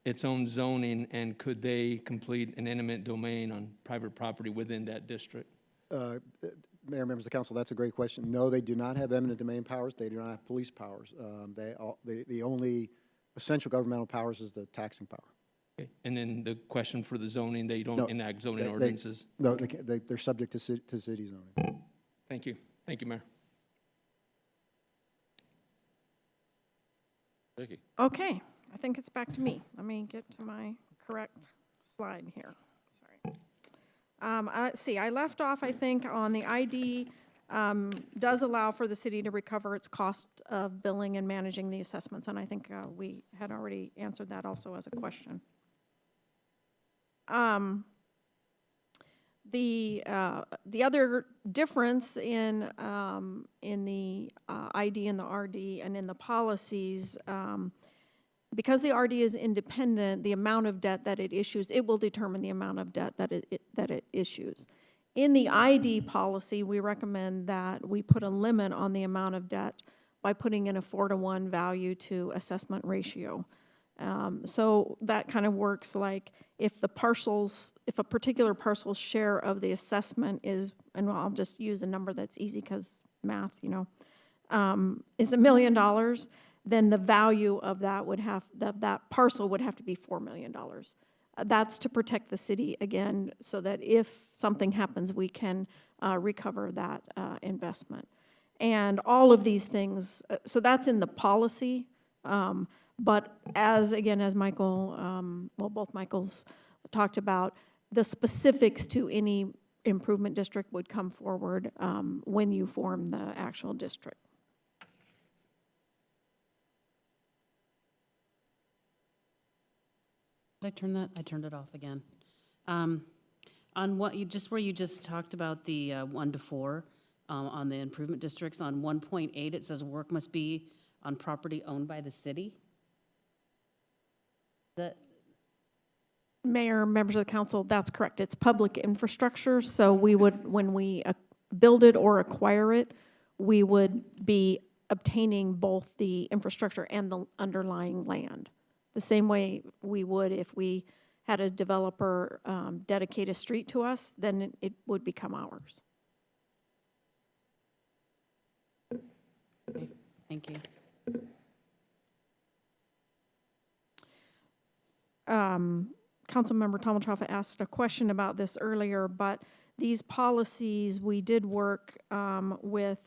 its own zoning, and could they complete an eminent domain on private property within that district? Mayor, members of council, that's a great question. No, they do not have eminent domain powers. They do not have police powers. The only essential governmental powers is the taxing power. Okay. And then the question for the zoning, they don't No, enact zoning they- ordinances? No, they're subject to city zoning. Thank you. Thank you, Mayor. Vicki. Okay, I think it's back to me. Let me get to my correct slide here. Sorry. Let's see, I left off, I think, on the ID does allow for the city to recover its cost of billing and managing the assessments, and I think we had already answered that also as a question. The other difference in the ID and the RD and in the policies, because the RD is independent, the amount of debt that it issues, it will determine the amount of debt that it issues. In the ID policy, we recommend that we put a limit on the amount of debt by putting in a 4-to-1 value to assessment ratio. So that kind of works like if a particular parcel's share of the assessment is, and I'll just use a number that's easy because math, is $1 million, then the value of that that parcel would have to be $4 million. That's to protect the city, again, so that if something happens, we can recover that investment. And all of these things, so that's in the policy. But again, as Michael, both Michaels talked about, the specifics to any improvement district would come forward when you form the actual district. Did I turn that? I turned it off again. On what where you just talked about the 1 to 4 on the improvement districts, on 1.8, it says work must be on property owned by the city. That, Mayor, members of the council, that's correct. It's public infrastructure, so we would, when we build it or acquire it, we would be obtaining both the infrastructure and the underlying land. The same way we would if we had a developer dedicate a street to us, then it would become ours. okay, thank you. Councilmember Tomachoff asked a question about this earlier, but these policies, we did work with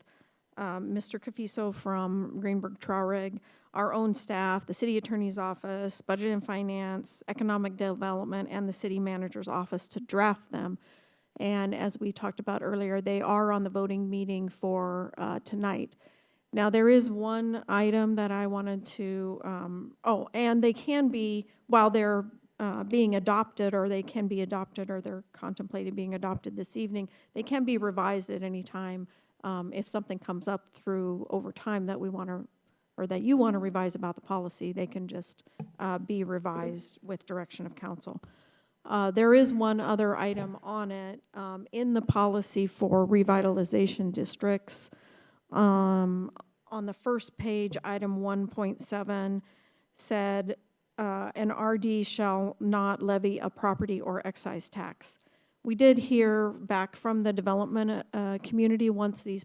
Mr. Cafiso from Greenberg Traurig, our own staff, the city attorney's office, budget and finance, economic development, and the city manager's office to draft them. And as we talked about earlier, they are on the voting meeting for tonight. Now, there is one item that I wanted to, and they can be, while they're being adopted, or they can be adopted, or they're contemplated being adopted this evening, they can be revised at any time if something comes up through over time that we want to, or that you want to revise about the policy, they can just be revised with direction of council. There is one other item on it in the policy for revitalization districts. On the first page, item 1.7 said, an RD shall not levy a property or excise tax. We did hear back from the development community once these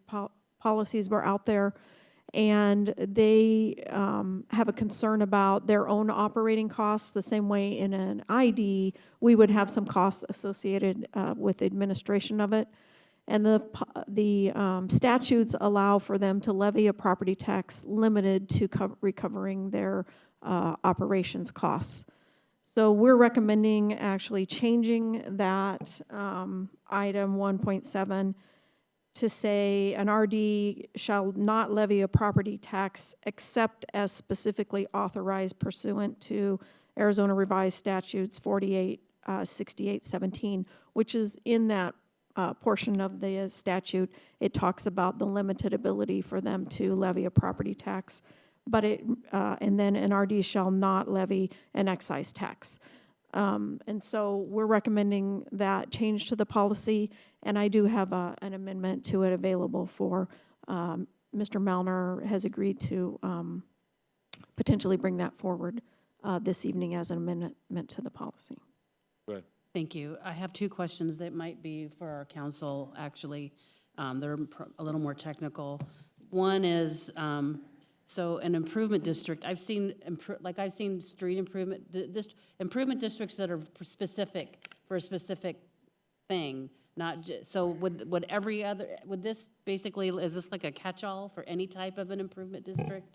policies were out there, and they have a concern about their own operating costs. The same way in an ID, we would have some costs associated with administration of it. And the statutes allow for them to levy a property tax limited to recovering their operations costs. So we're recommending actually changing that item 1.7 to say an RD shall not levy a property tax except as specifically authorized pursuant to Arizona Revised Statutes 486817, which is in that portion of the statute. It talks about the limited ability for them to levy a property tax, but and then an RD shall not levy an excise tax. And so we're recommending that change to the policy, and I do have an amendment to it available for, Mr. Malner has agreed to potentially bring that forward this evening as an amendment to the policy. Go ahead. Thank you. I have two questions that might be for our council, actually. They're a little more technical. One is, so an improvement district, I've seen street improvement, improvement districts that are specific for a specific thing, not just, so would every other, would this basically, is this like a catch-all for any type of an improvement district?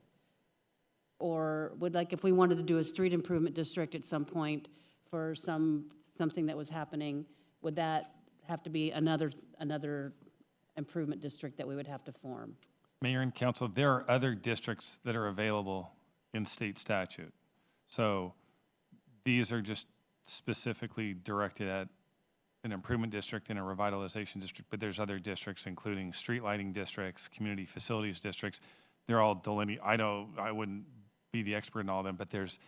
Or would, like, if we wanted to do a street improvement district at some point for something that was happening, would that have to be another improvement district that we would have to form? Mayor and council, there are other districts that are available in state statute. So these are just specifically directed at an improvement district and a revitalization district, but there's other districts, including street lighting districts, community facilities districts. They're all delineated. I wouldn't be the expert in all of them, but there's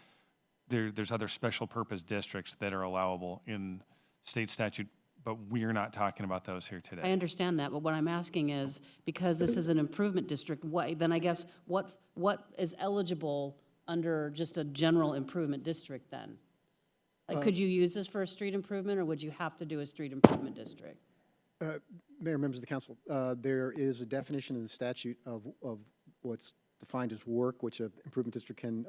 other special purpose districts that are allowable in state statute, but we're not talking about those here I today. understand that, but what I'm asking is, because this is an improvement district, then I guess what is eligible under just a general improvement district then? Like, could you use this for a street improvement, or would you have to do a street improvement district? Mayor, members of the council, there is a definition in the statute of what's defined as work, which an improvement district can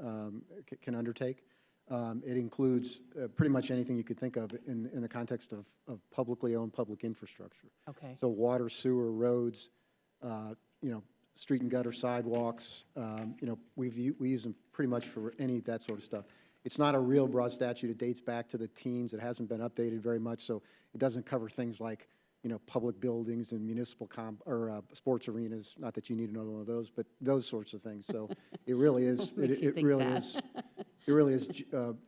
undertake. It includes pretty much anything you could think of in the context of publicly owned public infrastructure. Okay, So water, sewer, roads, street and gutter sidewalks, we use them pretty much for any of that sort of stuff. It's not a real broad statute. It dates back to the teens. It hasn't been updated very much, so it doesn't cover things like, public buildings and municipal sports arenas. Not that you need another one of those, but those sorts of things. So it really is, Makes you it think really that. is, it really is,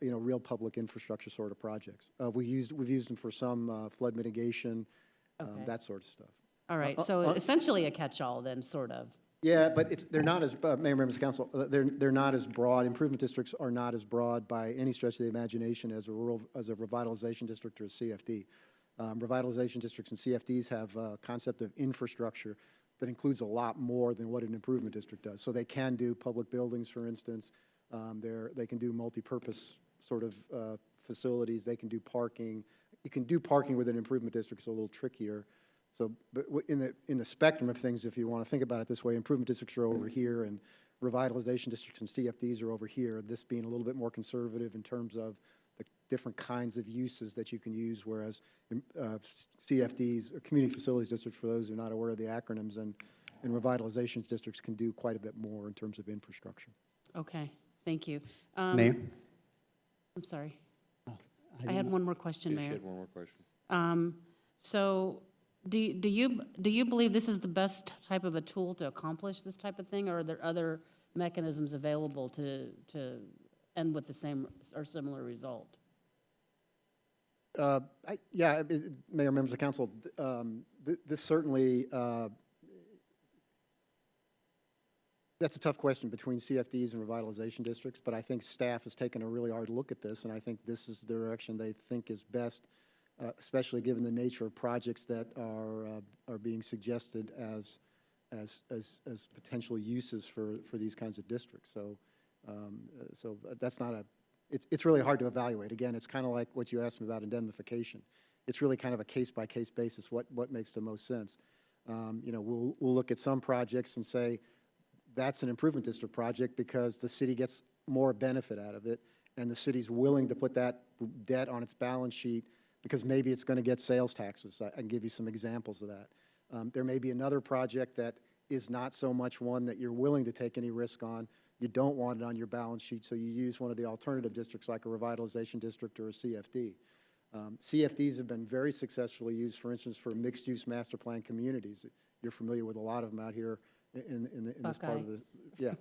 real public infrastructure sort of projects. We've used them for some flood mitigation, Okay. that sort of stuff. All right, so essentially a catch-all then, sort of. Yeah, but they're not as, Mayor, members of council, they're not as broad. Improvement districts are not as broad by any stretch of the imagination as a revitalization district or a CFD. Revitalization districts and CFDs have a concept of infrastructure that includes a lot more than what an improvement district does. So they can do public buildings, for instance. They can do multi-purpose sort of facilities. They can do parking. You can do parking with an improvement district. It's a little trickier. So, but in the spectrum of things, if you want to think about it this way, improvement districts are over here, and revitalization districts and CFDs are over here. This being a little bit more conservative in terms of the different kinds of uses that you can use, whereas CFDs, or community facilities districts, for those who are not aware of the acronyms, and revitalization districts can do quite a bit more in terms of infrastructure. Okay, thank you. Mayor? I'm sorry. I had one more question, Yes, you Mayor. had one more question. So do you believe this is the best type of a tool to accomplish this type of thing, or are there other mechanisms available to end with the same or similar result? Yeah, Mayor, members of council, this certainly, that's a tough question between CFDs and revitalization districts, but I think staff has taken a really hard look at this, and I think this is the direction they think is best, especially given the nature of projects that are being suggested as potential uses for these kinds of districts. So that's not it's really hard to evaluate. Again, it's kind of like what you asked me about indemnification. It's really kind of a case-by-case basis, what makes the most sense. We'll look at some projects and say, that's an improvement district project because the city gets more benefit out of it, and the city's willing to put that debt on its balance sheet because maybe it's going to get sales taxes. I can give you some examples of that. There may be another project that is not so much one that you're willing to take any risk on. You don't want it on your balance sheet, so you use one of the alternative districts like a revitalization district or a CFD. CFDs have been very successfully used, for instance, for mixed-use master plan communities. You're familiar with a lot of them out here in this part of the, yeah.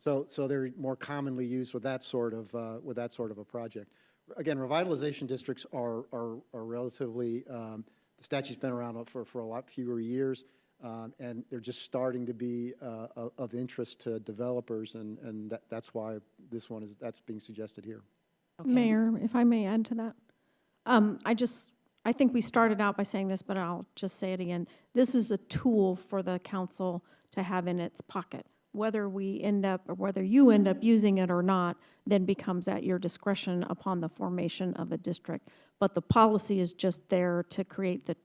So they're more commonly used with that sort of a project. Again, revitalization districts are relatively, the statute's been around for a lot fewer years, and they're just starting to be of interest to developers, and that's why that's being suggested here. Okay. Mayor, if I may add to that. I think we started out by saying this, but I'll just say it again. This is a tool for the council to have in its pocket. Whether you end up using it or not, then becomes at your discretion upon the formation of a district. But the policy is just there to create the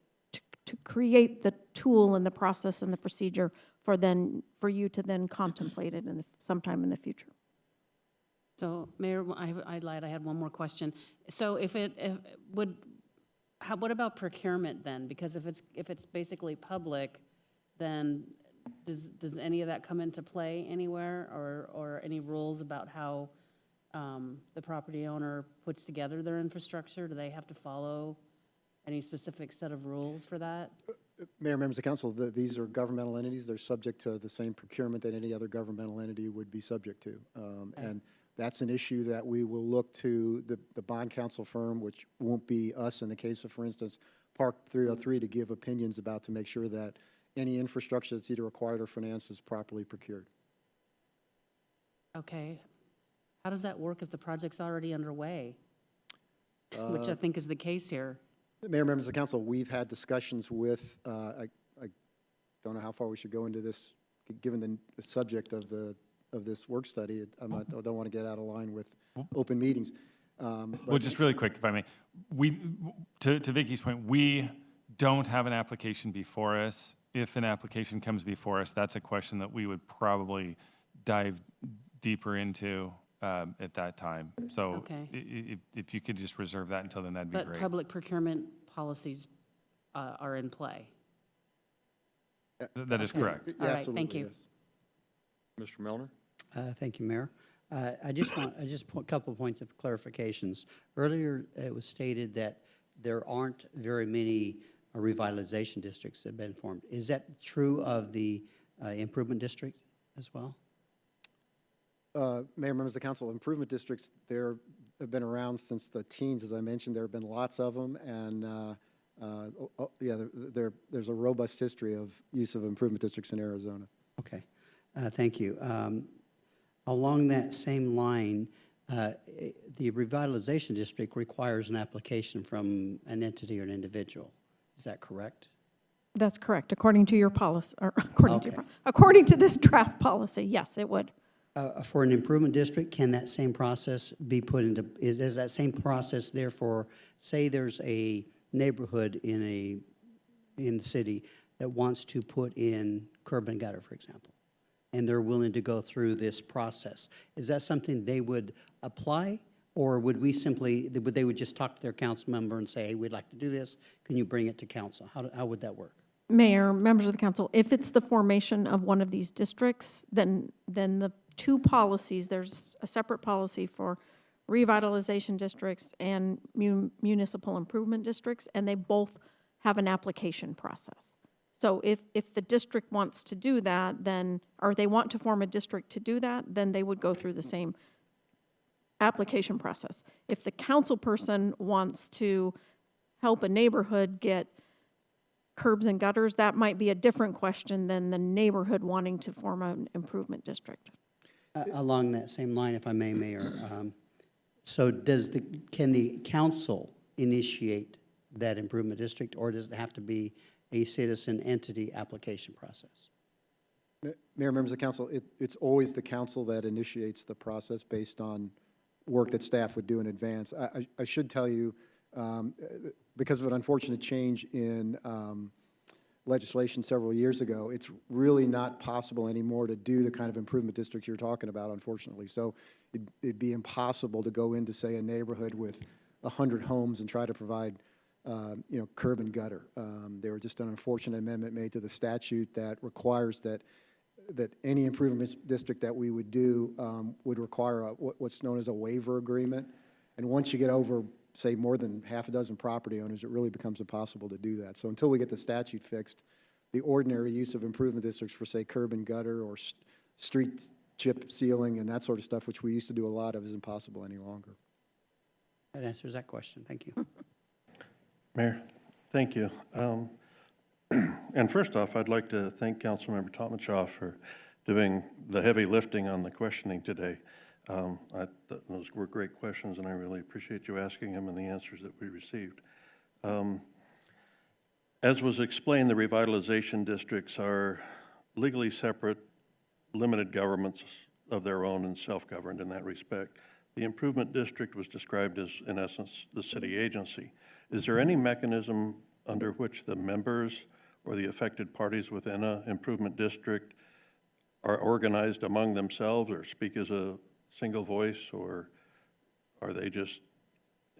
tool and the process and the procedure for you to then contemplate it sometime in the future. So, Mayor, I lied, I had one more question. So what about procurement then? Because if it's basically public, then does any of that come into play anywhere, or any rules about how the property owner puts together their infrastructure? Do they have to follow any specific set of rules for that? Mayor, members of council, these are governmental entities. They're subject to the same procurement that any other governmental entity would be subject to. And that's an issue that we will look to the bond counsel firm, which won't be us in the case of, for instance, Park 303, to give opinions about, to make sure that any infrastructure that's either acquired or financed is properly procured. Okay. How does that work if the project's already underway? Which I think is the case here. Mayor, members of the council, we've had discussions with, I don't know how far we should go into this, given the subject of this work study. I don't want to get out of line with open meetings. Well, just really quick, if I may. To Vicky's point, we don't have an application before us. If an application comes before us, that's a question that we would probably dive deeper into at that time. So Okay. if you could just reserve that until then, that'd be But great. public procurement policies are in play. That is correct. Yeah, All right, absolutely, thank you. yes. Mr. Melner? Thank you, Mayor. I just a couple of points of clarifications. Earlier, it was stated that there aren't very many revitalization districts that have been formed. Is that true of the improvement district as well? Mayor, members of the council, improvement districts, there have been around since the teens, as I mentioned. There have been lots of them, and yeah, there's a robust history of use of improvement districts in Arizona. Okay, thank you. Along that same line, the revitalization district requires an application from an entity or an individual. Is that correct? That's correct, according to your policy, or according to, Okay. according to this draft policy, yes, it would. For an improvement district, can that same process be put into, is that same process therefore, say there's a neighborhood in the city that wants to put in curb and gutter, for example, and they're willing to go through this process, is that something they would apply? Or would we simply, they would just talk to their council member and say, hey, we'd like to do this, can you bring it to council? How would that work? Mayor, members of the council, if it's the formation of one of these districts, then the two policies, there's a separate policy for revitalization districts and municipal improvement districts, and they both have an application process. So if the district wants to do that, then, or they want to form a district to do that, then they would go through the same application process. If the council person wants to help a neighborhood get curbs and gutters, that might be a different question than the neighborhood wanting to form an improvement district. Along that same line, if I may, Mayor, so can the council initiate that improvement district, or does it have to be a citizen entity application process? Mayor, members of the council, it's always the council that initiates the process based on work that staff would do in advance. I should tell you, because of an unfortunate change in legislation several years ago, it's really not possible anymore to do the kind of improvement districts you're talking about, unfortunately. So it'd be impossible to go into, say, a neighborhood with 100 homes and try to provide, curb and gutter. There was just an unfortunate amendment made to the statute that requires that any improvement district that we would do would require what's known as a waiver agreement. And once you get over, say, more than half a dozen property owners, it really becomes impossible to do that. So until we get the statute fixed, the ordinary use of improvement districts for, say, curb and gutter or street chip sealing and that sort of stuff, which we used to do a lot of, is impossible any longer. That answers that question. Thank you. Mayor, thank you. And first off, I'd like to thank Councilmember Totmachoff for doing the heavy lifting on the questioning today. I thought those were great questions, and I really appreciate you asking them and the answers that we received. As was explained, the revitalization districts are legally separate, limited governments of their own and self-governed in that respect. The improvement district was described as, in essence, the city agency. Is there any mechanism under which the members or the affected parties within an improvement district are organized among themselves or speak as a single voice, or are they just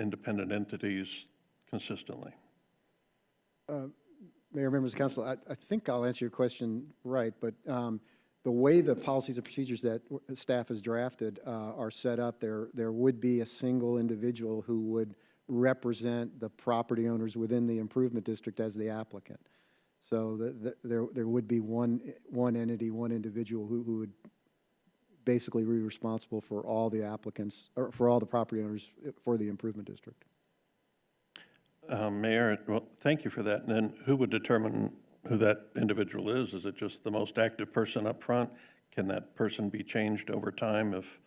independent entities consistently? Mayor, members of council, I think I'll answer your question right, but the way the policies and procedures that staff has drafted are set up, there would be a single individual who would represent the property owners within the improvement district as the applicant. So there would be one entity, one individual who would basically be responsible for all the applicants, or for all the property owners for the improvement district. Mayor, well, thank you for that. And then who would determine who that individual is? Is it just the most active person up front? Can that person be changed over time if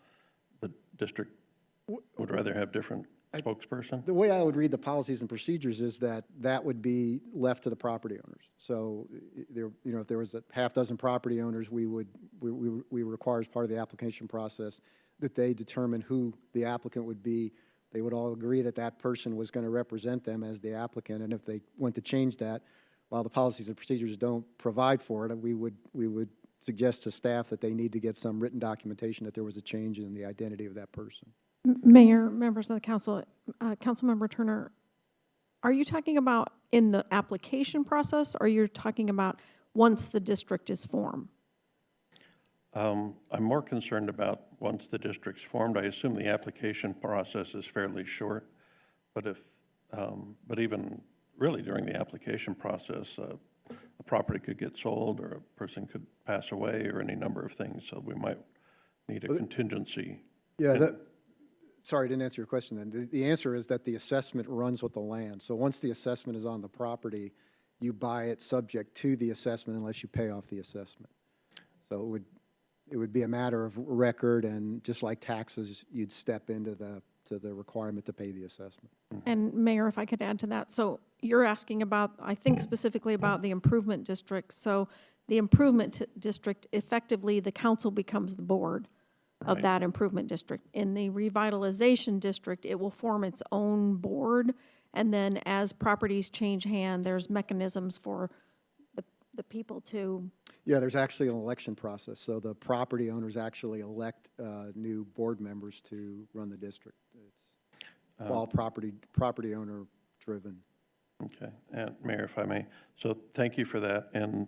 the district would rather have different spokesperson? The way I would read the policies and procedures is that would be left to the property owners. So there, if there was a half dozen property owners, we require as part of the application process that they determine who the applicant would be. They would all agree that that person was going to represent them as the applicant, and if they went to change that, while the policies and procedures don't provide for it, we would suggest to staff that they need to get some written documentation that there was a change in the identity of that person. Mayor, members of the council, Councilmember Turner, are you talking about in the application process, or you're talking about once the district is formed? I'm more concerned about once the district's formed. I assume the application process is fairly short, but but even really during the application process, a property could get sold, or a person could pass away, or any number of things, so we might need a contingency. Yeah, sorry, I didn't answer your question then. The answer is that the assessment runs with the land. So once the assessment is on the property, you buy it subject to the assessment unless you pay off the assessment. So it would be a matter of record, and just like taxes, you'd step into the requirement to pay the assessment. And Mayor, if I could add to that, so you're asking about, I think specifically about the improvement district. So the improvement district, effectively, the council becomes the board of Right. that improvement district. In the revitalization district, it will form its own board, and then as properties change hand, there's mechanisms for the people to, Yeah, there's actually an election process. So the property owners actually elect new board members to run the district. It's all property owner driven. Okay, and Mayor, if I may, so thank you for that, and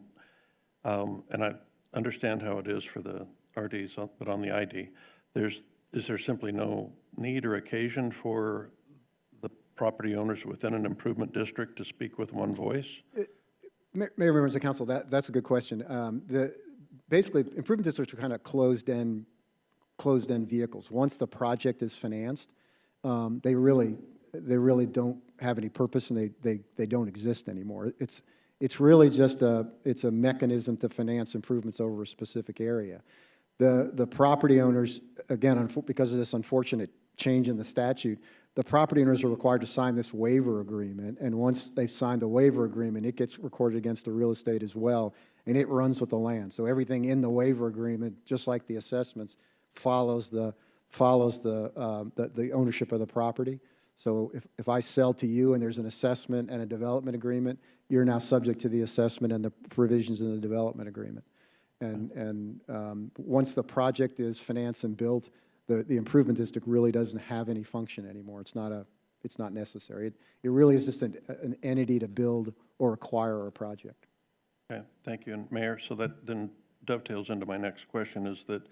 I understand how it is for the RDs, but on the ID, is there simply no need or occasion for the property owners within an improvement district to speak with one voice? Mayor, members of council, that's a good question. Basically, improvement districts are kind of closed-end vehicles. Once the project is financed, they really don't have any purpose, and they don't exist anymore. It's really just it's a mechanism to finance improvements over a specific area. The property owners, again, because of this unfortunate change in the statute, the property owners are required to sign this waiver agreement, and once they've signed the waiver agreement, it gets recorded against the real estate as well, and it runs with the land. So everything in the waiver agreement, just like the assessments, follows the ownership of the property. So if I sell to you and there's an assessment and a development agreement, you're now subject to the assessment and the provisions in the development agreement. And once the project is financed and built, the improvement district really doesn't have any function anymore. It's not necessary. It really is just an entity to build or acquire a project. Okay, thank you, and Mayor, so that then dovetails into my next question, is that,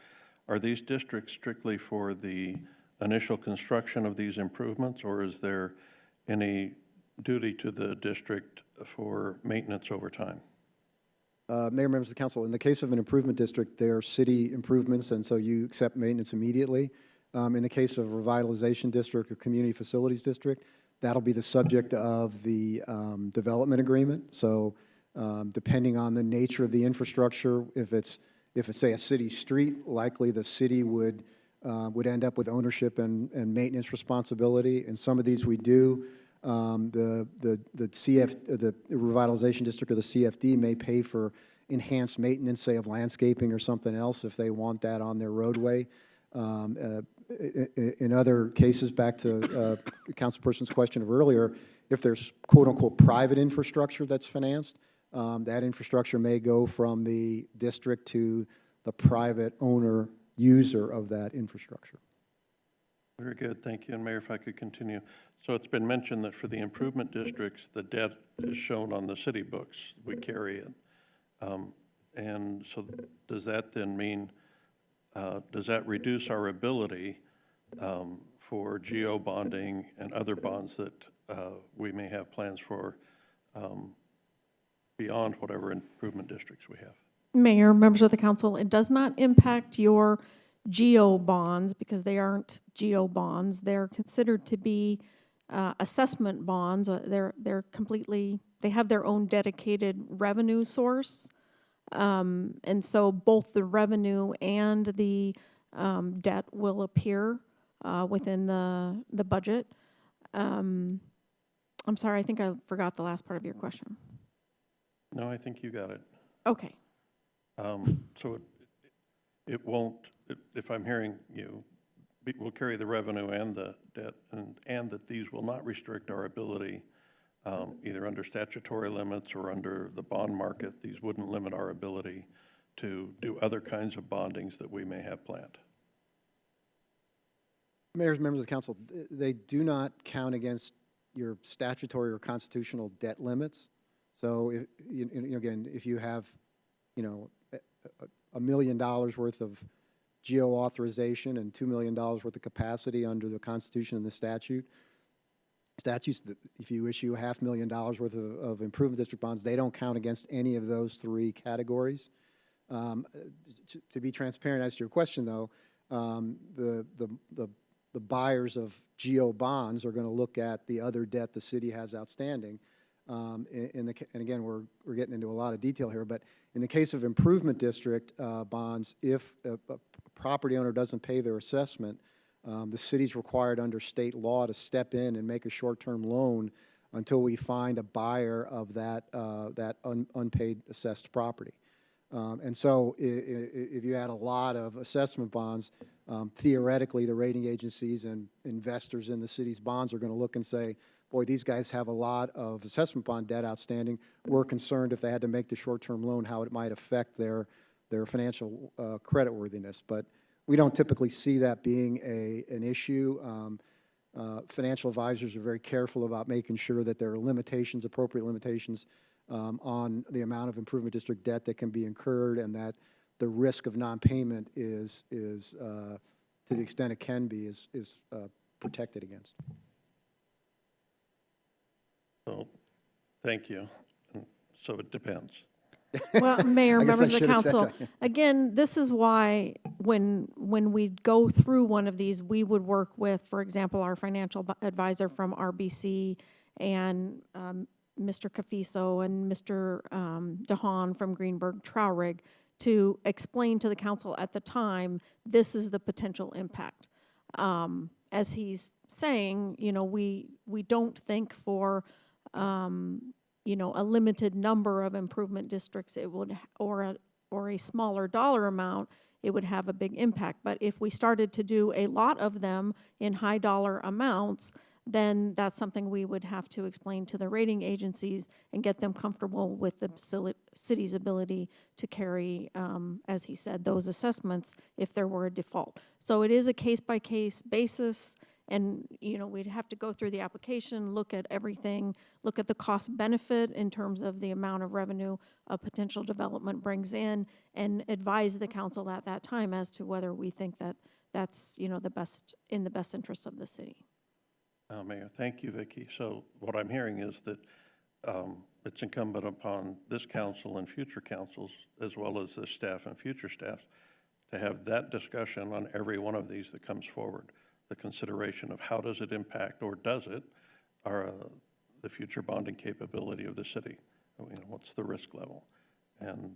are these districts strictly for the initial construction of these improvements, or is there any duty to the district for maintenance over time? Mayor, members of the council, in the case of an improvement district, there are city improvements, and so you accept maintenance immediately. In the case of a revitalization district or community facilities district, that'll be the subject of the development agreement. So depending on the nature of the infrastructure, if it's say a city street, likely the city would end up with ownership and maintenance responsibility. And some of these we do. The revitalization district or the CFD may pay for enhanced maintenance, say of landscaping or something else, if they want that on their roadway. In other cases, back to councilperson's question of earlier, if there's quote-unquote private infrastructure that's financed, that infrastructure may go from the district to the private owner user of that infrastructure. Very good, thank you. And Mayor, if I could continue. So it's been mentioned that for the improvement districts, the debt is shown on the city books. We carry it. And so does that then mean, does that reduce our ability for geo bonding and other bonds that we may have plans for beyond whatever improvement districts we have? Mayor, members of the council, it does not impact your geo bonds because they aren't geo bonds. They're considered to be assessment bonds. They're completely, they have their own dedicated revenue source. And so both the revenue and the debt will appear within the budget. I'm sorry, I think I forgot the last part of your question. No, I think you got it. Okay. So it won't, if I'm hearing you, we'll carry the revenue and the debt, and that these will not restrict our ability, either under statutory limits or under the bond market. These wouldn't limit our ability to do other kinds of bondings that we may have planned. Mayors, members of the council, they do not count against your statutory or constitutional debt limits. So, again, if you have, $1 million worth of geo authorization and $2 million worth of capacity under the Constitution and the statutes, that if you issue $500,000 worth of improvement district bonds, they don't count against any of those three categories. To be transparent as to your question, though, the buyers of geo bonds are going to look at the other debt the city has outstanding. And again, we're getting into a lot of detail here, but in the case of improvement district bonds, if a property owner doesn't pay their assessment, the city's required under state law to step in and make a short-term loan until we find a buyer of that unpaid assessed property. And so if you had a lot of assessment bonds, theoretically, the rating agencies and investors in the city's bonds are going to look and say, boy, these guys have a lot of assessment bond debt outstanding. We're concerned if they had to make the short-term loan, how it might affect their financial creditworthiness. But we don't typically see that being an issue. Financial advisors are very careful about making sure that there are limitations, appropriate limitations, on the amount of improvement district debt that can be incurred, and that the risk of non-payment is to the extent it can be, is protected against. So, thank you. So it depends. Well, Mayor, I guess I members of the should have said council, that. again, this is why when we go through one of these, we would work with, for example, our financial advisor from RBC and Mr. Cafiso and Mr. DeHaan from Greenberg Traurig to explain to the council at the time, this is the potential impact. As he's saying, you know, we don't think for you know, a limited number of improvement districts, it would, or a smaller dollar amount, it would have a big impact. But if we started to do a lot of them in high dollar amounts, then that's something we would have to explain to the rating agencies and get them comfortable with the city's ability to carry, as he said, those assessments if there were a default. So it is a case-by-case basis. And, you know, we'd have to go through the application, look at everything, look at the cost benefit in terms of the amount of revenue a potential development brings in, and advise the council at that time as to whether we think that that's, you know, the best, in the best interest of the city. Mayor, thank you, Vicki. So what I'm hearing is that it's incumbent upon this council and future councils, as well as this staff and future staff, to have that discussion on every one of these that comes forward. The consideration of how does it impact, or does it, the future bonding capability of the city? You know, what's the risk level? And,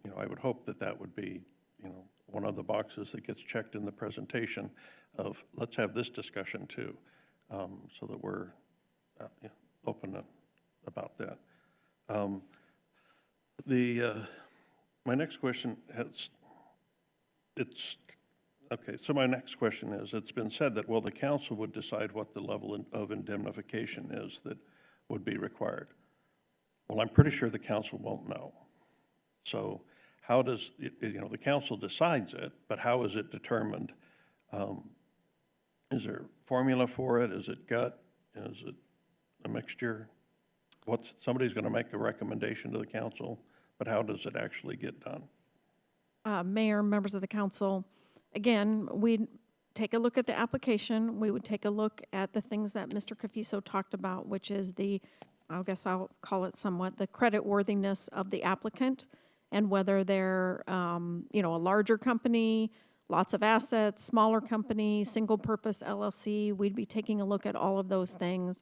you know, I would hope that that would be, you know, one of the boxes that gets checked in the presentation of, let's have this discussion too, so that we're open about that. My next question okay, so my next question is, it's been said that, well, the council would decide what the level of indemnification is that would be required. Well, I'm pretty sure the council won't know. So how does, you know, the council decides it, but how is it determined? Is there a formula for it? Is it gut? Is it a mixture? Somebody's going to make a recommendation to the council, but how does it actually get done? Mayor, members of the council, again, we'd take a look at the application. We would take a look at the things that Mr. Cafiso talked about, which is I guess I'll call it somewhat, the creditworthiness of the applicant, and whether they're, you know, a larger company, lots of assets, smaller company, single-purpose LLC. We'd be taking a look at all of those things,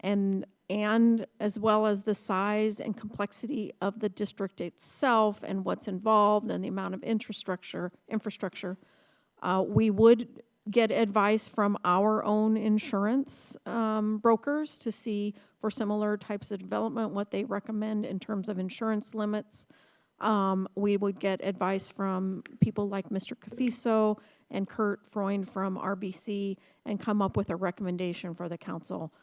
and as well as the size and complexity of the district itself and what's involved and the amount of infrastructure. We would get advice from our own insurance brokers to see for similar types of development what they recommend in terms of insurance limits. We would get advice from people like Mr. Cafiso and Kurt Freund from RBC and come up with a recommendation for the council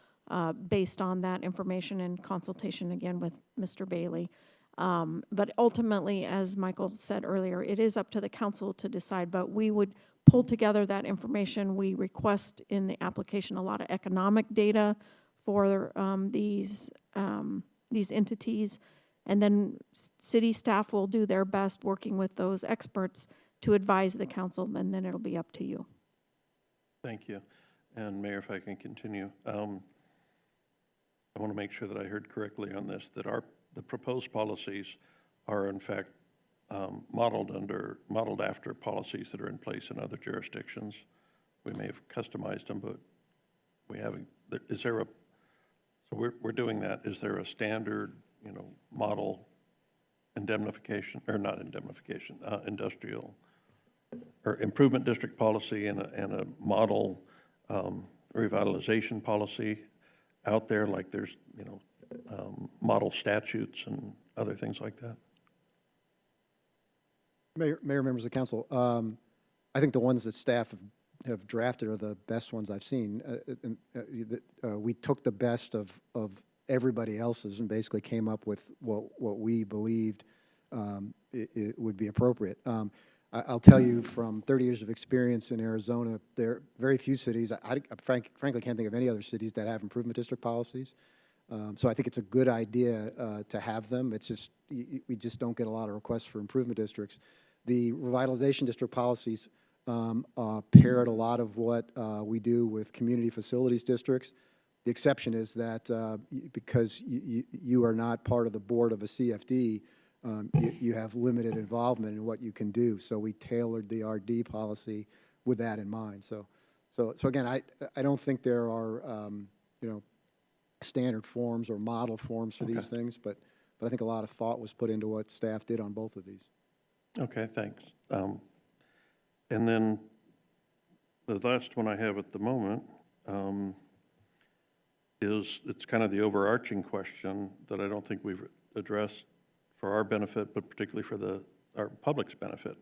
based on that information and consultation again with Mr. Bailey. But ultimately, as Michael said earlier, it is up to the council to decide, but we would pull together that information. We request in the application a lot of economic data for these entities And then city staff will do their best working with those experts to advise the council, and then it'll be up to you. Thank you. And Mayor, if I can continue, I want to make sure that I heard correctly on this, that the proposed policies are in fact modeled after policies that are in place in other jurisdictions. We may have customized them, but we haven't. Is there so we're doing that. Is there a standard, model indemnification, or not indemnification, industrial or improvement district policy and a model revitalization policy out there, like there's, model statutes and other things like that? Mayor, members of the council, I think the ones that staff have drafted are the best ones I've seen. We took the best of everybody else's and basically came up with what we believed it would be appropriate. I'll tell you from 30 years of experience in Arizona, there are very few cities, I frankly can't think of any other cities that have improvement district policies. So I think it's a good idea to have them. It's just, we just don't get a lot of requests for improvement districts. The revitalization district policies parrot a lot of what we do with community facilities districts. The exception is that because you are not part of the board of a CFD, you have limited involvement in what you can do. So we tailored the RD policy with that in mind. So again, I don't think there are standard forms or model forms for these things, but I think a lot of thought was put into what staff did on both of these. Okay, thanks. And then the last one I have at the moment it's kind of the overarching question that I don't think we've addressed for our benefit, but particularly for our public's benefit,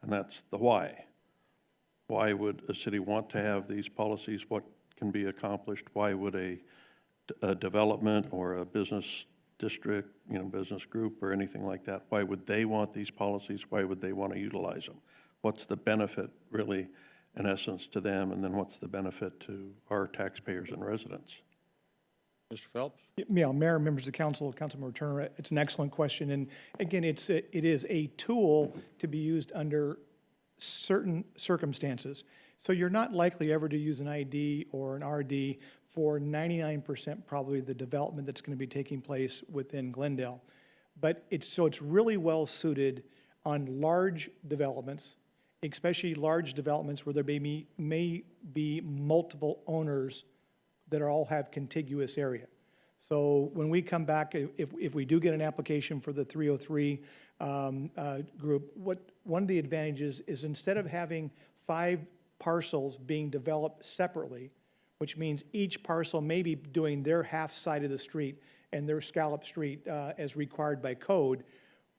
and that's the why. Why would a city want to have these policies? What can be accomplished? Why would a development or a business district, business group or anything like that, why would they want these policies? Why would they want to utilize them? What's the benefit really, in essence, to them, and then what's the benefit to our taxpayers and residents? Mr. Phelps? Yeah, Mayor, members of the council, Councilmember Turner, it's an excellent question. And again, it is a tool to be used under certain circumstances. So you're not likely ever to use an ID or an RD for 99% probably the development that's going to be taking place within Glendale. But it's really well suited on large developments, especially large developments where there may be multiple owners that all have contiguous area. So when we come back, if we do get an application for the 303 group, one of the advantages is instead of having 5 parcels being developed separately, which means each parcel may be doing their half side of the street and their scallop street as required by code,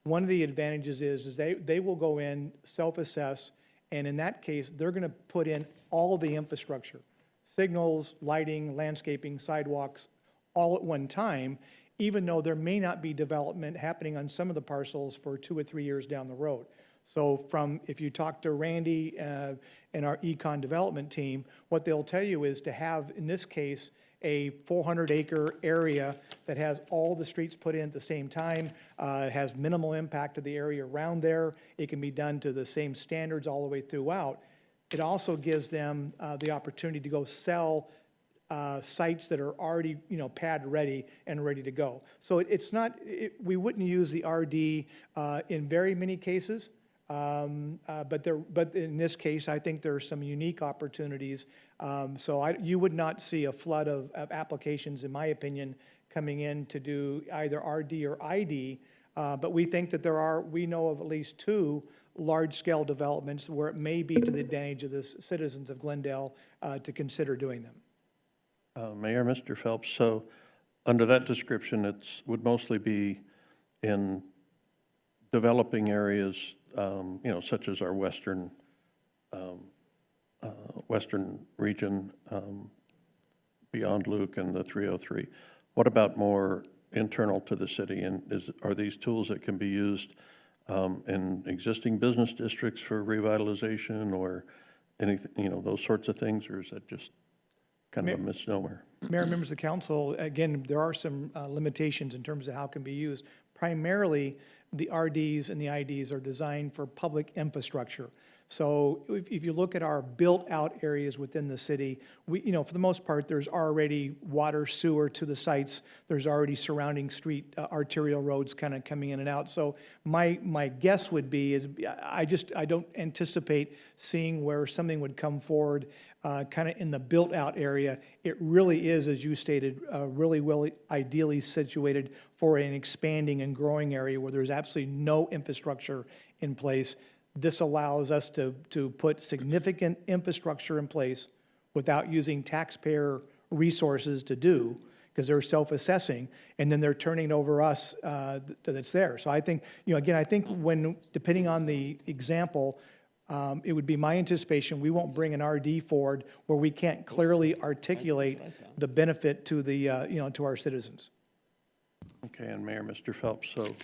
one of the advantages is they will go in, self-assess, and in that case, they're going to put in all of the infrastructure. Signals, lighting, landscaping, sidewalks, all at one time, even though there may not be development happening on some of the parcels for 2 or 3 years down the road. So if you talk to Randy and our econ development team, what they'll tell you is to have, in this case, a 400-acre area that has all the streets put in at the same time, has minimal impact to the area around there. It can be done to the same standards all the way throughout. It also gives them the opportunity to go sell sites that are already, pad ready and ready to go. So it's not, we wouldn't use the RD in very many cases, but in this case, I think there are some unique opportunities. So you would not see a flood of applications, in my opinion, coming in to do either RD or ID. But we think that we know of at least 2 large-scale developments where it may be to the advantage of the citizens of Glendale to consider doing them. Mayor, Mr. Phelps, so under that description, would mostly be in developing areas, such as our western region, beyond Luke and the 303. What about more internal to the city? And are these tools that can be used in existing business districts for revitalization or anything, those sorts of things, or is that just kind of a misnomer? Mayor, members of the council, again, there are some limitations in terms of how it can be used. primarily the RDs and the IDs are designed for public infrastructure. So if you look at our built-out areas within the city, we, you know, for the most part, there's already water, sewer to the sites. There's already surrounding street arterial roads kind of coming in and out. So my guess would be is I don't anticipate seeing where something would come forward kind of in the built-out area. It really is, as you stated, really well ideally situated for an expanding and growing area where there's absolutely no infrastructure in place. This allows us to put significant infrastructure in place without using taxpayer resources to do, because they're self-assessing, and then they're turning over us that's there. So I think, you know, again, I think when, depending on the example, it would be my anticipation, we won't bring an RD forward where we can't clearly articulate the benefit to the, you know, to our citizens. Okay, and Mayor, Mr. Phelps, so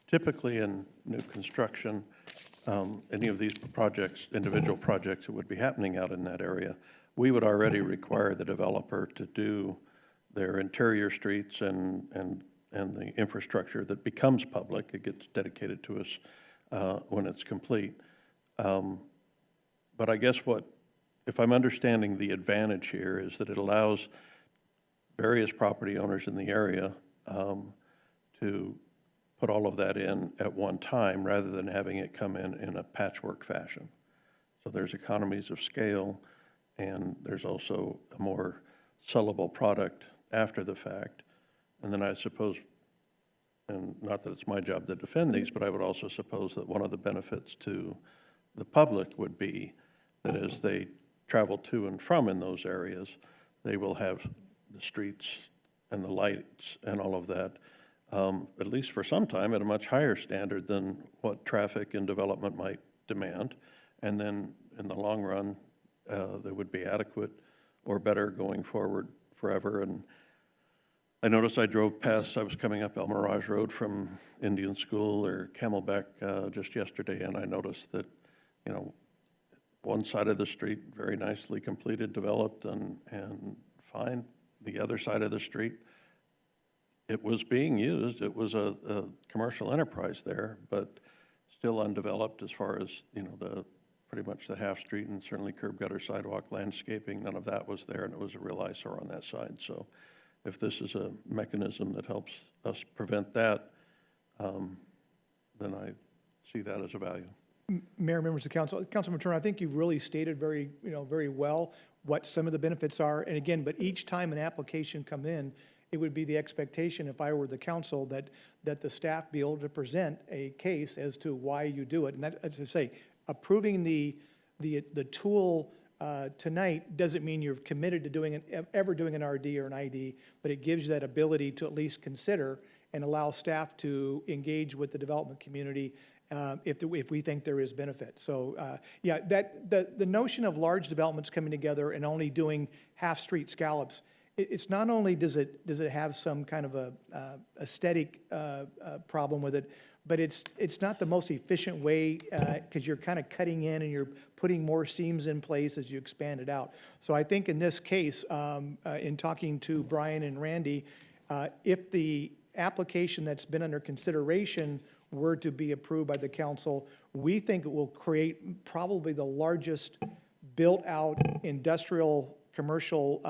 typically in new construction, any of these projects, individual projects that would be happening out in that area, we would already require the developer to do their interior streets and the infrastructure that becomes public. It gets dedicated to us when it's complete. But I guess if I'm understanding the advantage here is that it allows various property owners in the area to put all of that in at one time rather than having it come in a patchwork fashion. So there's economies of scale, and there's also a more sellable product after the fact. And then I suppose, and not that it's my job to defend these, but I would also suppose that one of the benefits to the public would be that as they travel to and from in those areas, they will have the streets and the lights and all of that, at least for some time, at a much higher standard than what traffic and development might demand. And then in the long run, they would be adequate or better going forward forever. And I noticed I was coming up El Mirage Road from Indian School or Camelback just yesterday, and I noticed that, you know, one side of the street, very nicely completed, developed, and fine. The other side of the street, it was being used. It was a commercial enterprise there, but still undeveloped as far as, you know, pretty much the half street and certainly curb gutter, sidewalk, landscaping. None of that was there, and it was a real eyesore on that side. So if this is a mechanism that helps us prevent that, then I see that as a value. Mayor, members of council, Councilman Turner, I think you've really stated very well what some of the benefits are. And again, but each time an application come in, it would be the expectation, if I were the council, that the staff be able to present a case as to why you do it. And that, as I say, approving the tool tonight doesn't mean you're committed to ever doing an RD or an ID, but it gives you that ability to at least consider and allow staff to engage with the development community if we think there is benefit. So yeah, the notion of large developments coming together and only doing half-street scallops, it's not only does it have some kind of a aesthetic problem with it, but it's not the most efficient way because you're kind of cutting in and you're putting more seams in place as you expand it out. So I think in this case, in talking to Brian and Randy, if the application that's been under consideration were to be approved by the council, we think it will create probably the largest built-out industrial commercial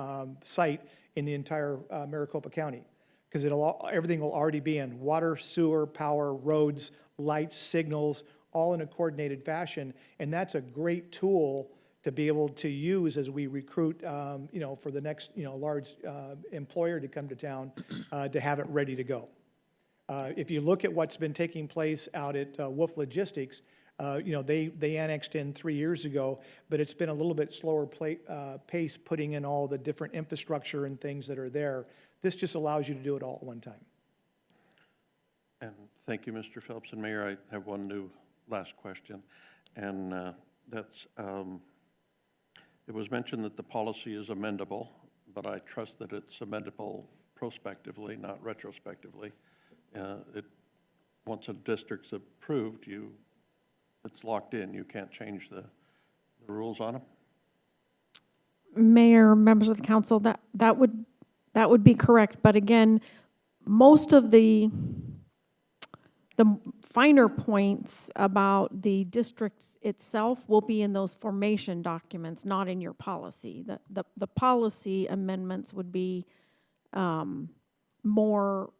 site in the entire Maricopa County, because everything will already be in water, sewer, power, roads, lights, signals, all in a coordinated fashion. And that's a great tool to be able to use as we recruit, you know, for the next, you know, large employer to come to town to have it ready to go. If you look at what's been taking place out at Wolf Logistics, you know, they annexed in 3 years ago, but it's been a little bit slower pace putting in all the different infrastructure and things that are there. This just allows you to do it all at one time. And thank you, Mr. Phelps. And Mayor, I have one last question, and that's, it was mentioned that the policy is amendable, but I trust that it's amendable prospectively, not retrospectively. Once a district's approved, it's locked in. You can't change the rules on them? Mayor, members of the council, that would be correct. But again, most of the the finer points about the district itself will be in those formation documents, not in your policy. The policy amendments would be more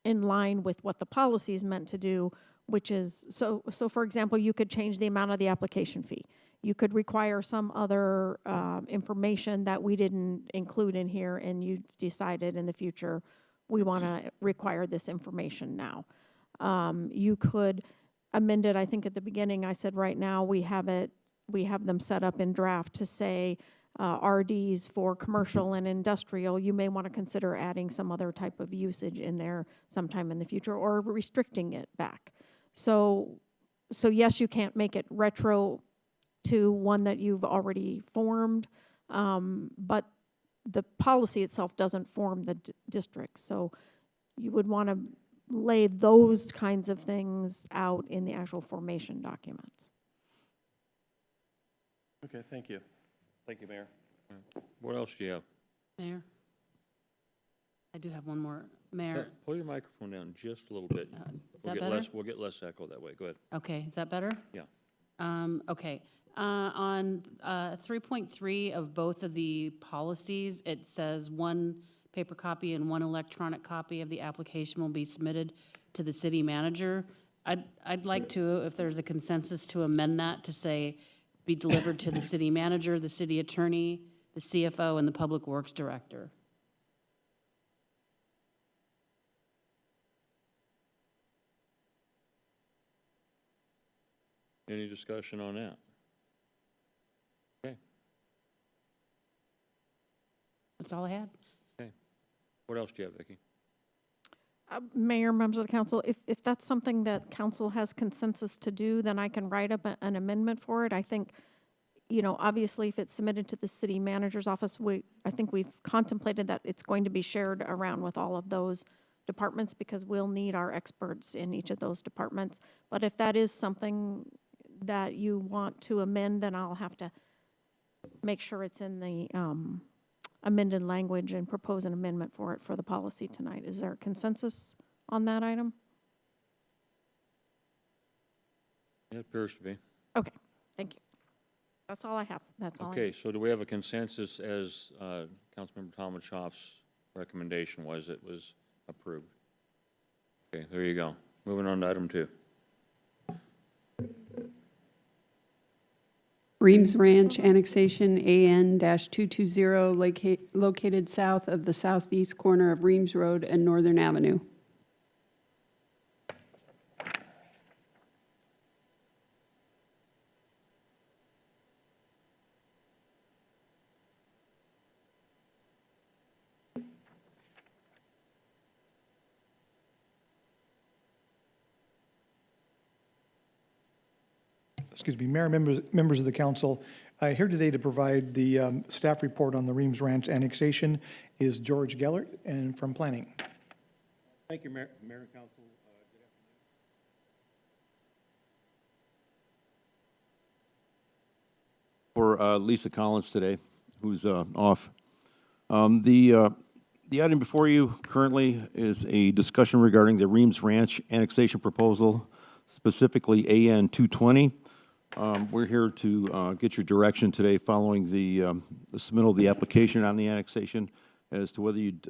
in line with what the policy is meant to do, which is, so for example, you could change the amount of the application fee. You could require some other information that we didn't include in here, and you decided in the future, we want to require this information now. You could amend it, I think at the beginning, I said right now, we have them set up in draft to say RDs for commercial and industrial. You may want to consider adding some other type of usage in there sometime in the future, or restricting it back. So yes, you can't make it retro to one that you've already formed, but the policy itself doesn't form the district. So you would want to lay those kinds of things out in the actual formation documents. Okay, thank you. Thank you, Mayor. What else do you have? Mayor? I do have one more. Mayor, Pull your microphone down just a little bit. is that better? We'll get less echo that way. Go ahead. Okay, is that better? Yeah. Okay. On 3.3 of both of the policies, it says one paper copy and one electronic copy of the application will be submitted to the city manager. I'd like to, if there's a consensus, to amend that to say be delivered to the city manager, the city attorney, the CFO, and the public works director. Any discussion on that? Okay. That's all I had. Okay. What else do you have, Vicki? Mayor, members of the council, if that's something that council has consensus to do, then I can write up an amendment for it. I think, you know, obviously if it's submitted to the city manager's office, I think we've contemplated that it's going to be shared around with all of those departments, because we'll need our experts in each of those departments. But if that is something that you want to amend, then I'll have to make sure it's in the amended language and propose an amendment for it for the policy tonight. Is there a consensus on that item? It appears to be. Okay, thank you. That's all I have. That's all I Okay, so do we have a consensus as Councilmember Tomachoff's recommendation was? It was approved. Okay, there you go. Moving on to item 2. Reems Ranch Annexation AN-220 located south of the southeast corner of Reems Road and Northern Avenue. Excuse me, Mayor, members of the council, here today to provide the staff report on the Reems Ranch annexation is George Gellert, and from Planning. Thank you, Mayor and Council. For Lisa Collins today, who's off. The item before you currently is a discussion regarding the Reems Ranch annexation proposal, specifically AN 220. We're here to get your direction today following the submittal of the application on the annexation as to whether you'd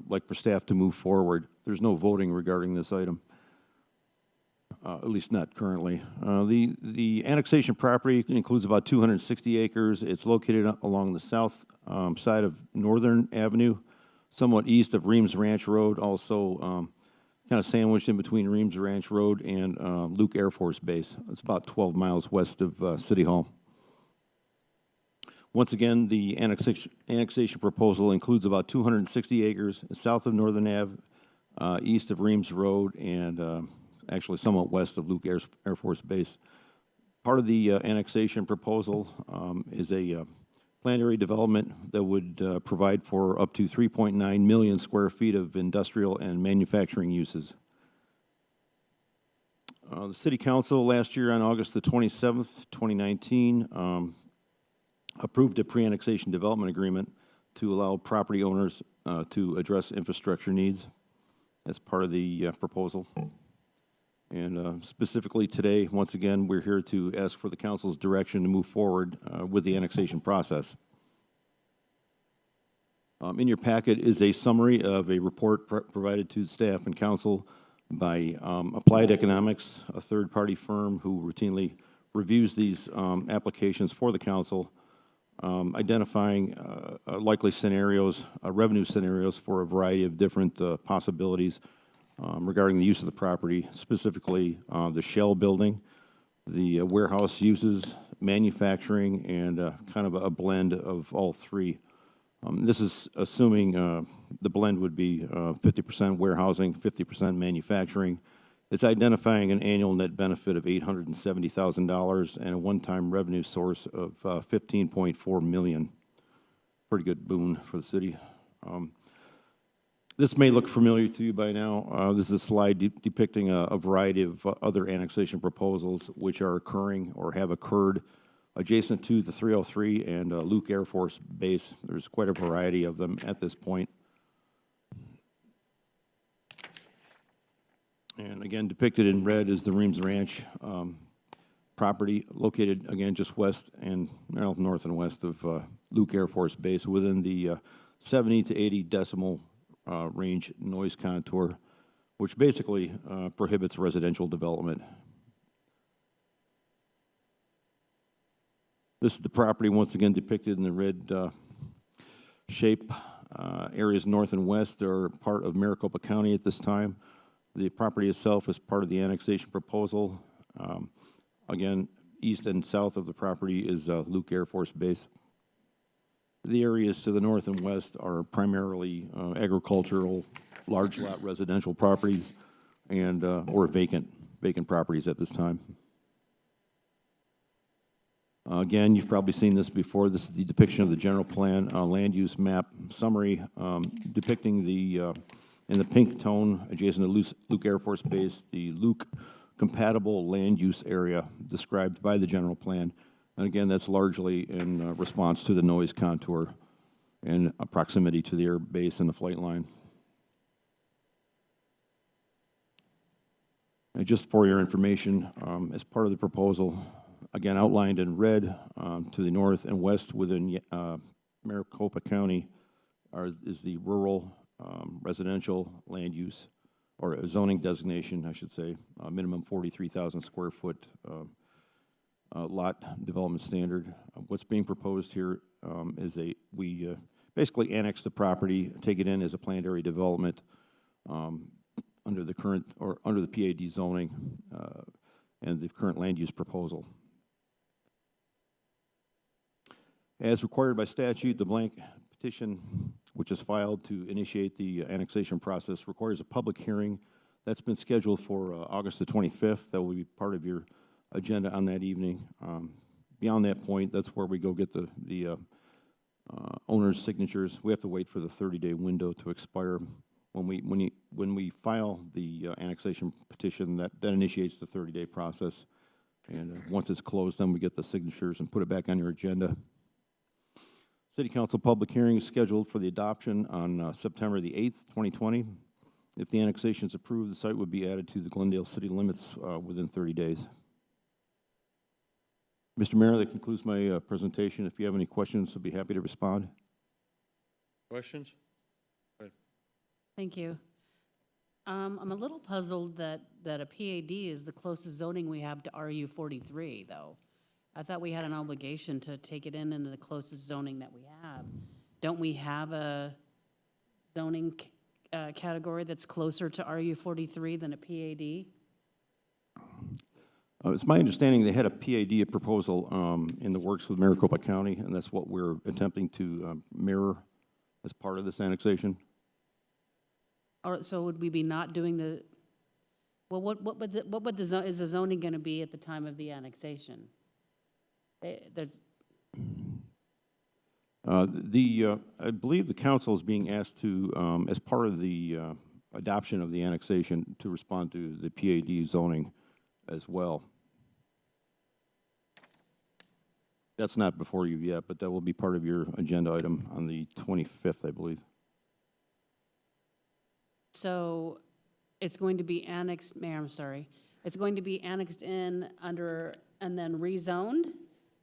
like for staff to move forward. There's no voting regarding this item, at least not currently. The annexation property includes about 260 acres. It's located along the south side of Northern Avenue, somewhat east of Reems Ranch Road, also kind of sandwiched in between Reems Ranch Road and Luke Air Force Base. It's about 12 miles west of City Hall. Once again, the annexation proposal includes about 260 acres south of Northern Ave, east of Reems Road, and actually somewhat west of Luke Air Force Base. Part of the annexation proposal is a planned area development that would provide for up to 3.9 million square feet of industrial and manufacturing uses. The City Council last year on August the 27th, 2019, approved a pre-annexation development agreement to allow property owners to address infrastructure needs as part of the proposal. And specifically today, once again, we're here to ask for the council's direction to move forward with the annexation process. In your packet is a summary of a report provided to staff and council by Applied Economics, a third-party firm who routinely reviews these applications for the council, identifying likely scenarios, revenue scenarios for a variety of different possibilities regarding the use of the property, specifically the shell building, the warehouse uses, manufacturing, and kind of a blend of all three. This is assuming the blend would be 50% warehousing, 50% manufacturing. It's identifying an annual net benefit of $870,000 and a one-time revenue source of $15.4 million. Pretty good boon for the city. This may look familiar to you by now. This is a slide depicting a variety of other annexation proposals which are occurring or have occurred adjacent to the 303 and Luke Air Force Base. There's quite a variety of them at this point. And again, depicted in red is the Reams Ranch property, located again just west and north and west of Luke Air Force Base, within the 70 to 80 decimal range noise contour, which basically prohibits residential development. This is the property, once again depicted in the red shape. Areas north and west are part of Maricopa County at this time. The property itself is part of the annexation proposal. Again, east and south of the property is Luke Air Force Base. The areas to the north and west are primarily agricultural, large lot residential properties, and or vacant properties at this time. Again, you've probably seen this before. This is the depiction of the general plan land use map summary depicting the, in the pink tone adjacent to Luke Air Force Base, the Luke compatible land use area described by the general plan. And again, that's largely in response to the noise contour and proximity to the air base and the flight line. And just for your information, as part of the proposal, again outlined in red to the north and west within Maricopa County is the rural residential land use, or a zoning designation, I should say, minimum 43,000 square foot lot development standard. What's being proposed here is we basically annex the property, take it in as a planned area development under the current, or under the PAD zoning and the current land use proposal. As required by statute, the blank petition, which is filed to initiate the annexation process, requires a public hearing. That's been scheduled for August the 25th. That will be part of your agenda on that evening. Beyond that point, that's where we go get the owner's signatures. We have to wait for the 30-day window to expire. When we file the annexation petition, that initiates the 30-day process. And once it's closed, then we get the signatures and put it back on your agenda. City Council public hearing is scheduled for the adoption on September the 8th, 2020. If the annexation is approved, the site would be added to the Glendale city limits within 30 days. Mr. Mayor, that concludes my presentation. If you have any questions, I'll be happy to respond. Questions? Thank you. I'm a little puzzled that a PAD is the closest zoning we have to RU 43, though. I thought we had an obligation to take it in the closest zoning that we have. Don't we have a zoning category that's closer to RU 43 than a PAD? It's my understanding they had a PAD proposal in the works with Maricopa County, and that's what we're attempting to mirror as part of this annexation. Or so would we be not doing the? Well, is the zoning going to be at the time of the annexation? There's. I believe the council is being asked to, as part of the adoption of the annexation, to respond to the PAD zoning as well. That's not before you yet, but that will be part of your agenda item on the 25th, I believe. So it's going to be annexed, Mayor, I'm sorry. it's going to be annexed in under, and then rezoned?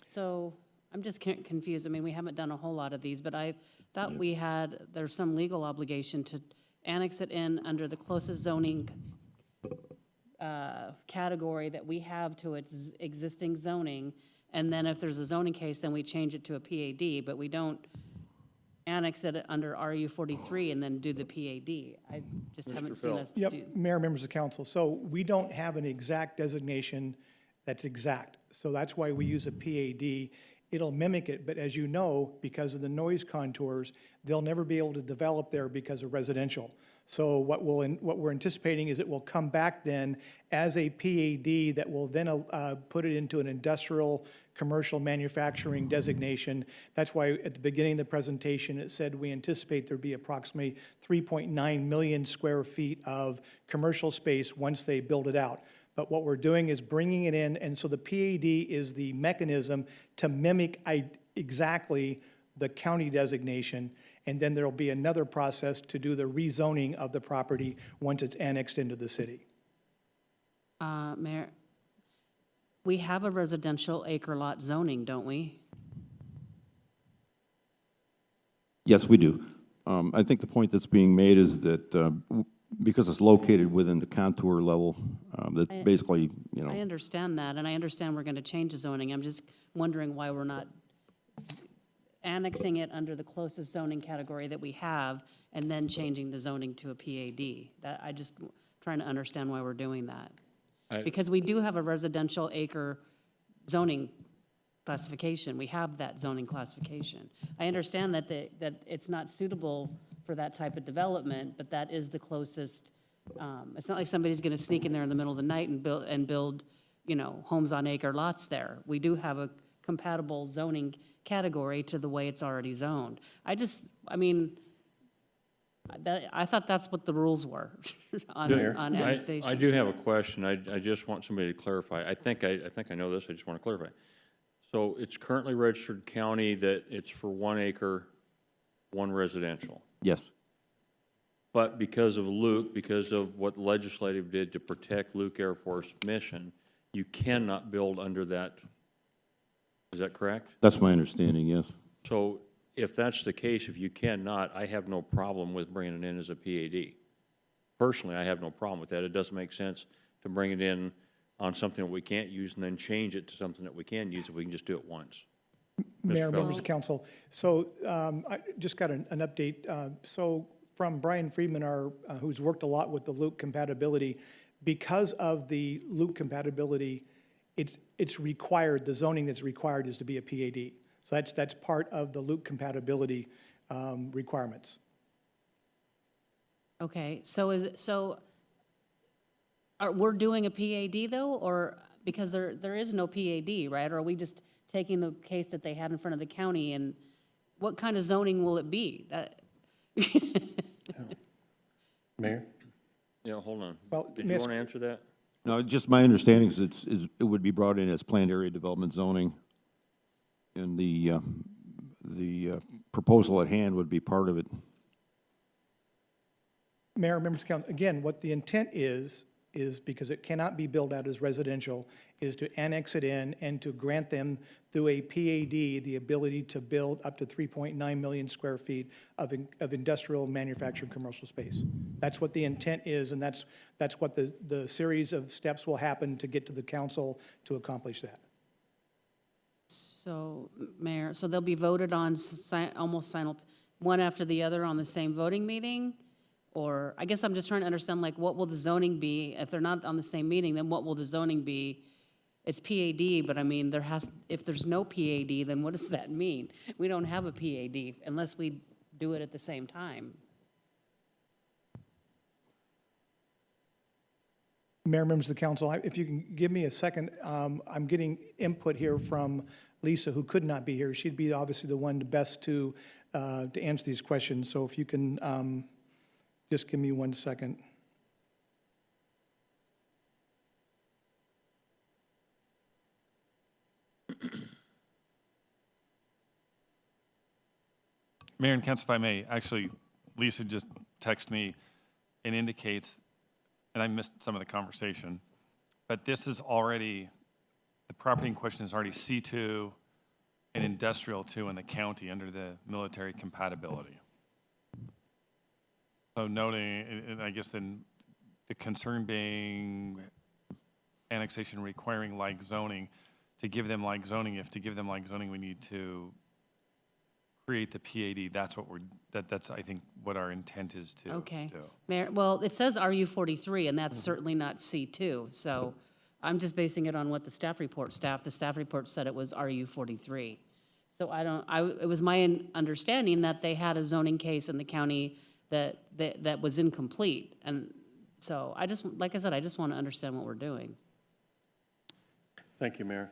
So I'm just confused. I mean, we haven't done a whole lot of these, but I thought we had, there's some legal obligation to annex it in under the closest zoning category that we have to its existing zoning. And then if there's a zoning case, then we change it to a PAD, but we don't annex it under RU 43 and then do the PAD. I just haven't seen Phil. us do. Yep, Mayor, members of council. So we don't have an exact designation that's exact. So that's why we use a PAD. It'll mimic it, but as you know, because of the noise contours, they'll never be able to develop there because of residential. So what we're anticipating is it will come back then as a PAD that will then put it into an industrial, commercial manufacturing designation. That's why at the beginning of the presentation, it said we anticipate there'd be approximately 3.9 million square feet of commercial space once they build it out. But what we're doing is bringing it in, and so the PAD is the mechanism to mimic exactly the county designation, and then there'll be another process to do the rezoning of the property once it's annexed into the city. Mayor, we have a residential acre lot zoning, don't we? Yes, we do. I think the point that's being made is that because it's located within the contour level, that basically, you know. I understand that, and I understand we're going to change the zoning. I'm just wondering why we're not annexing it under the closest zoning category that we have and then changing the zoning to a PAD. That, I just trying to understand why we're doing that. Because we do have a residential acre zoning classification. We have that zoning classification. I understand that that it's not suitable for that type of development, but that is the closest. It's not like somebody's going to sneak in there in the middle of the night and build, you know, homes on acre lots there. We do have a compatible zoning category to the way it's already zoned. I mean, I thought that's what the rules were on annexation. I do have a question. I just want somebody to clarify. I think I know this. I just want to clarify. So it's currently registered county that it's for 1 acre, 1 residential. Yes. But because of Luke, because of what the legislative did to protect Luke Air Force Mission, you cannot build under that. Is that correct? That's my understanding, yes. So if that's the case, if you cannot, I have no problem with bringing it in as a PAD. Personally, I have no problem with that. It doesn't make sense to bring it in on something that we can't use and then change it to something that we can use if we can just do it once. Mayor, Mr. members of council. So I just got an update. So from Brian Friedman, who's worked a lot with the Luke compatibility, because of the Luke compatibility, it's required, the zoning that's required is to be a PAD. So that's part of the Luke compatibility requirements. Okay, so we're doing a PAD though, or because there is no PAD, right? Or are we just taking the case that they had in front of the county, and what kind of zoning will it be? Mayor? Yeah, hold on. Well, Did you want to answer that? No, just my understanding is it would be brought in as planned area development zoning, and the proposal at hand would be part of it. Mayor, members of council, again, what the intent is because it cannot be built out as residential, is to annex it in and to grant them through a PAD the ability to build up to 3.9 million square feet of industrial, manufactured, commercial space. That's what the intent is, and that's what the series of steps will happen to get to the council to accomplish that. So, Mayor, so they'll be voted on one after the other on the same voting meeting? Or, I guess I'm just trying to understand, like, what will the zoning be? If they're not on the same meeting, then what will the zoning be? It's PAD, but I mean, if there's no PAD, then what does that mean? We don't have a PAD unless we do it at the same time. Mayor, members of the council, if you can give me a second, I'm getting input here from Lisa, who could not be here. She'd be obviously the one best to answer these questions. So if you can just give me 1 second. Mayor and Council, if I may, actually, Lisa just texted me and indicates, and I missed some of the conversation, But this is already, the property in question is already C2 and industrial 2 in the county under the military compatibility. So noting, and I guess then the concern being annexation requiring like zoning, to give them like zoning, if to give them like zoning, we need to create the PAD. That's what that's, I think, what our intent is to Okay. do. Mayor, well, it says RU 43, and that's certainly not C2, so I'm just basing it on what the staff report said it was RU 43. So it was my understanding that they had a zoning case in the county that was incomplete, and so like I said, I just want to understand what we're doing. Thank you, Mayor.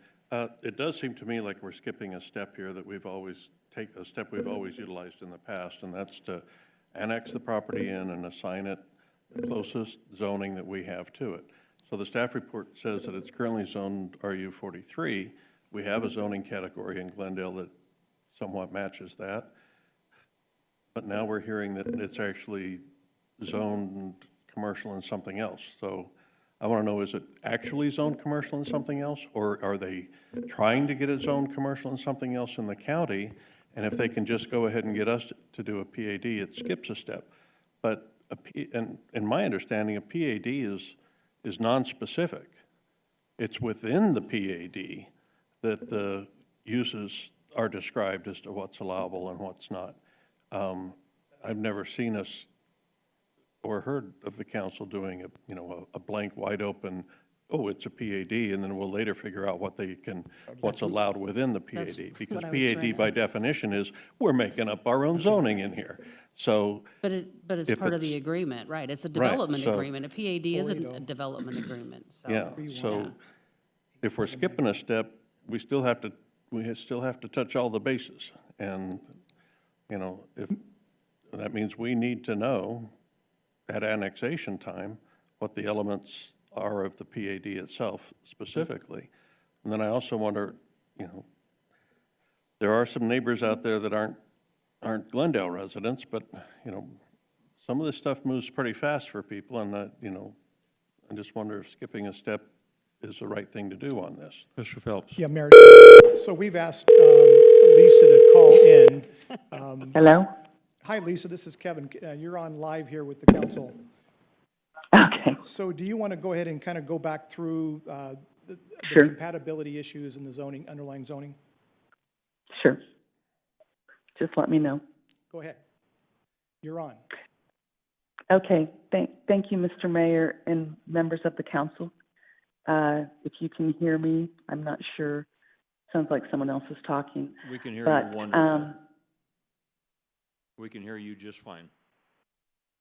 It does seem to me like we're skipping a step here that we've always utilized in the past, and that's to annex the property in and assign it the closest zoning that we have to it. So the staff report says that it's currently zoned RU 43. We have a zoning category in Glendale that somewhat matches that. But now we're hearing that it's actually zoned commercial and something else. So I want to know, is it actually zoned commercial and something else? Or are they trying to get it zoned commercial and something else in the county? And if they can just go ahead and get us to do a PAD, it skips a step. But in my understanding, a PAD is nonspecific. It's within the PAD that the uses are described as to what's allowable and what's not. I've never seen us or heard of the council doing a blank, wide open, oh, it's a PAD, and then we'll later figure out what's allowed within the That's PAD. Because what I was trying PAD to by definition is, we're making up our own zoning in here. So But it's if part of the it's- agreement, right? It's a Right, development so- agreement. A PAD isn't a development agreement, so. yeah, so if we're skipping a step, we still have to touch all the bases. And, if that means we need to know at annexation time what the elements are of the PAD itself specifically. And then I also wonder, there are some neighbors out there that aren't Glendale residents, but, some of this stuff moves pretty fast for people, and I just wonder if skipping a step is the right thing to do on this. Mr. Phelps? Yeah, Mayor, so we've asked Lisa to call in. Hello? Hi, Lisa, this is Kevin. You're on live here with the council. Okay, So do you want to go ahead and kind of go back through the Sure. compatibility issues in the zoning, underlying zoning? sure. Just let me know. Go ahead. You're on. Okay, thank you, Mr. Mayor and members of the council. If you can hear me, I'm not sure. Sounds like someone else is talking. We can hear But, you wonderful. We can hear you just fine.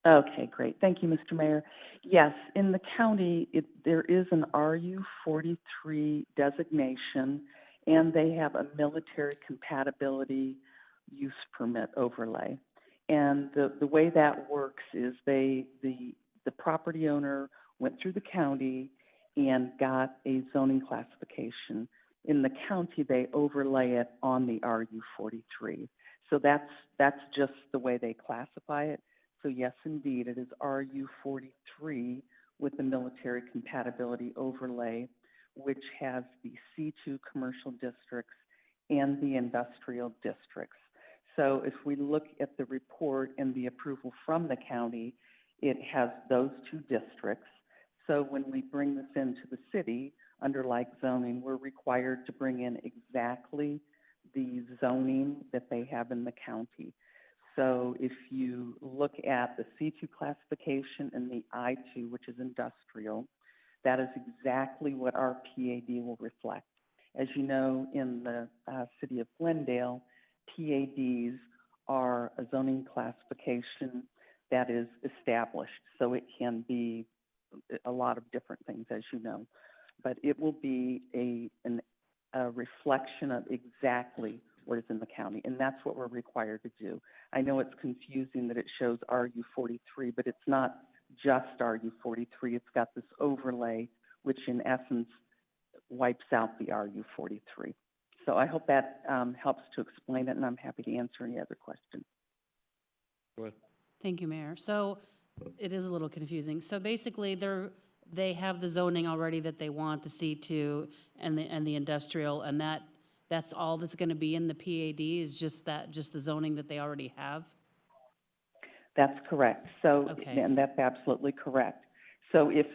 Okay, great. Thank you, Mr. Mayor. Yes, in the county, there is an RU 43 designation, and they have a military compatibility use permit overlay. And the way that works is the property owner went through the county and got a zoning classification. In the county, they overlay it on the RU 43. So that's just the way they classify it. So yes, indeed, it is RU 43 with the military compatibility overlay, which has the C2 commercial districts and the industrial districts. So if we look at the report and the approval from the county, it has those two districts. So when we bring this into the city under like zoning, we're required to bring in exactly the zoning that they have in the county. So if you look at the C2 classification and the I2, which is industrial, that is exactly what our PAD will reflect. As you know, in the city of Glendale, PADs are a zoning classification that is established. So it can be a lot of different things, as you know. But it will be a reflection of exactly what is in the county, and that's what we're required to do. I know it's confusing that it shows RU 43, but it's not just RU 43. It's got this overlay, which in essence wipes out the RU 43. So I hope that helps to explain it, and I'm happy to answer any other questions. Go ahead. Thank you, Mayor. So it is a little confusing. So basically, they have the zoning already that they want, the C2 and the industrial, and that's all that's going to be in the PAD, is just the zoning that they already have? That's correct. So, Okay. and that's absolutely correct. So if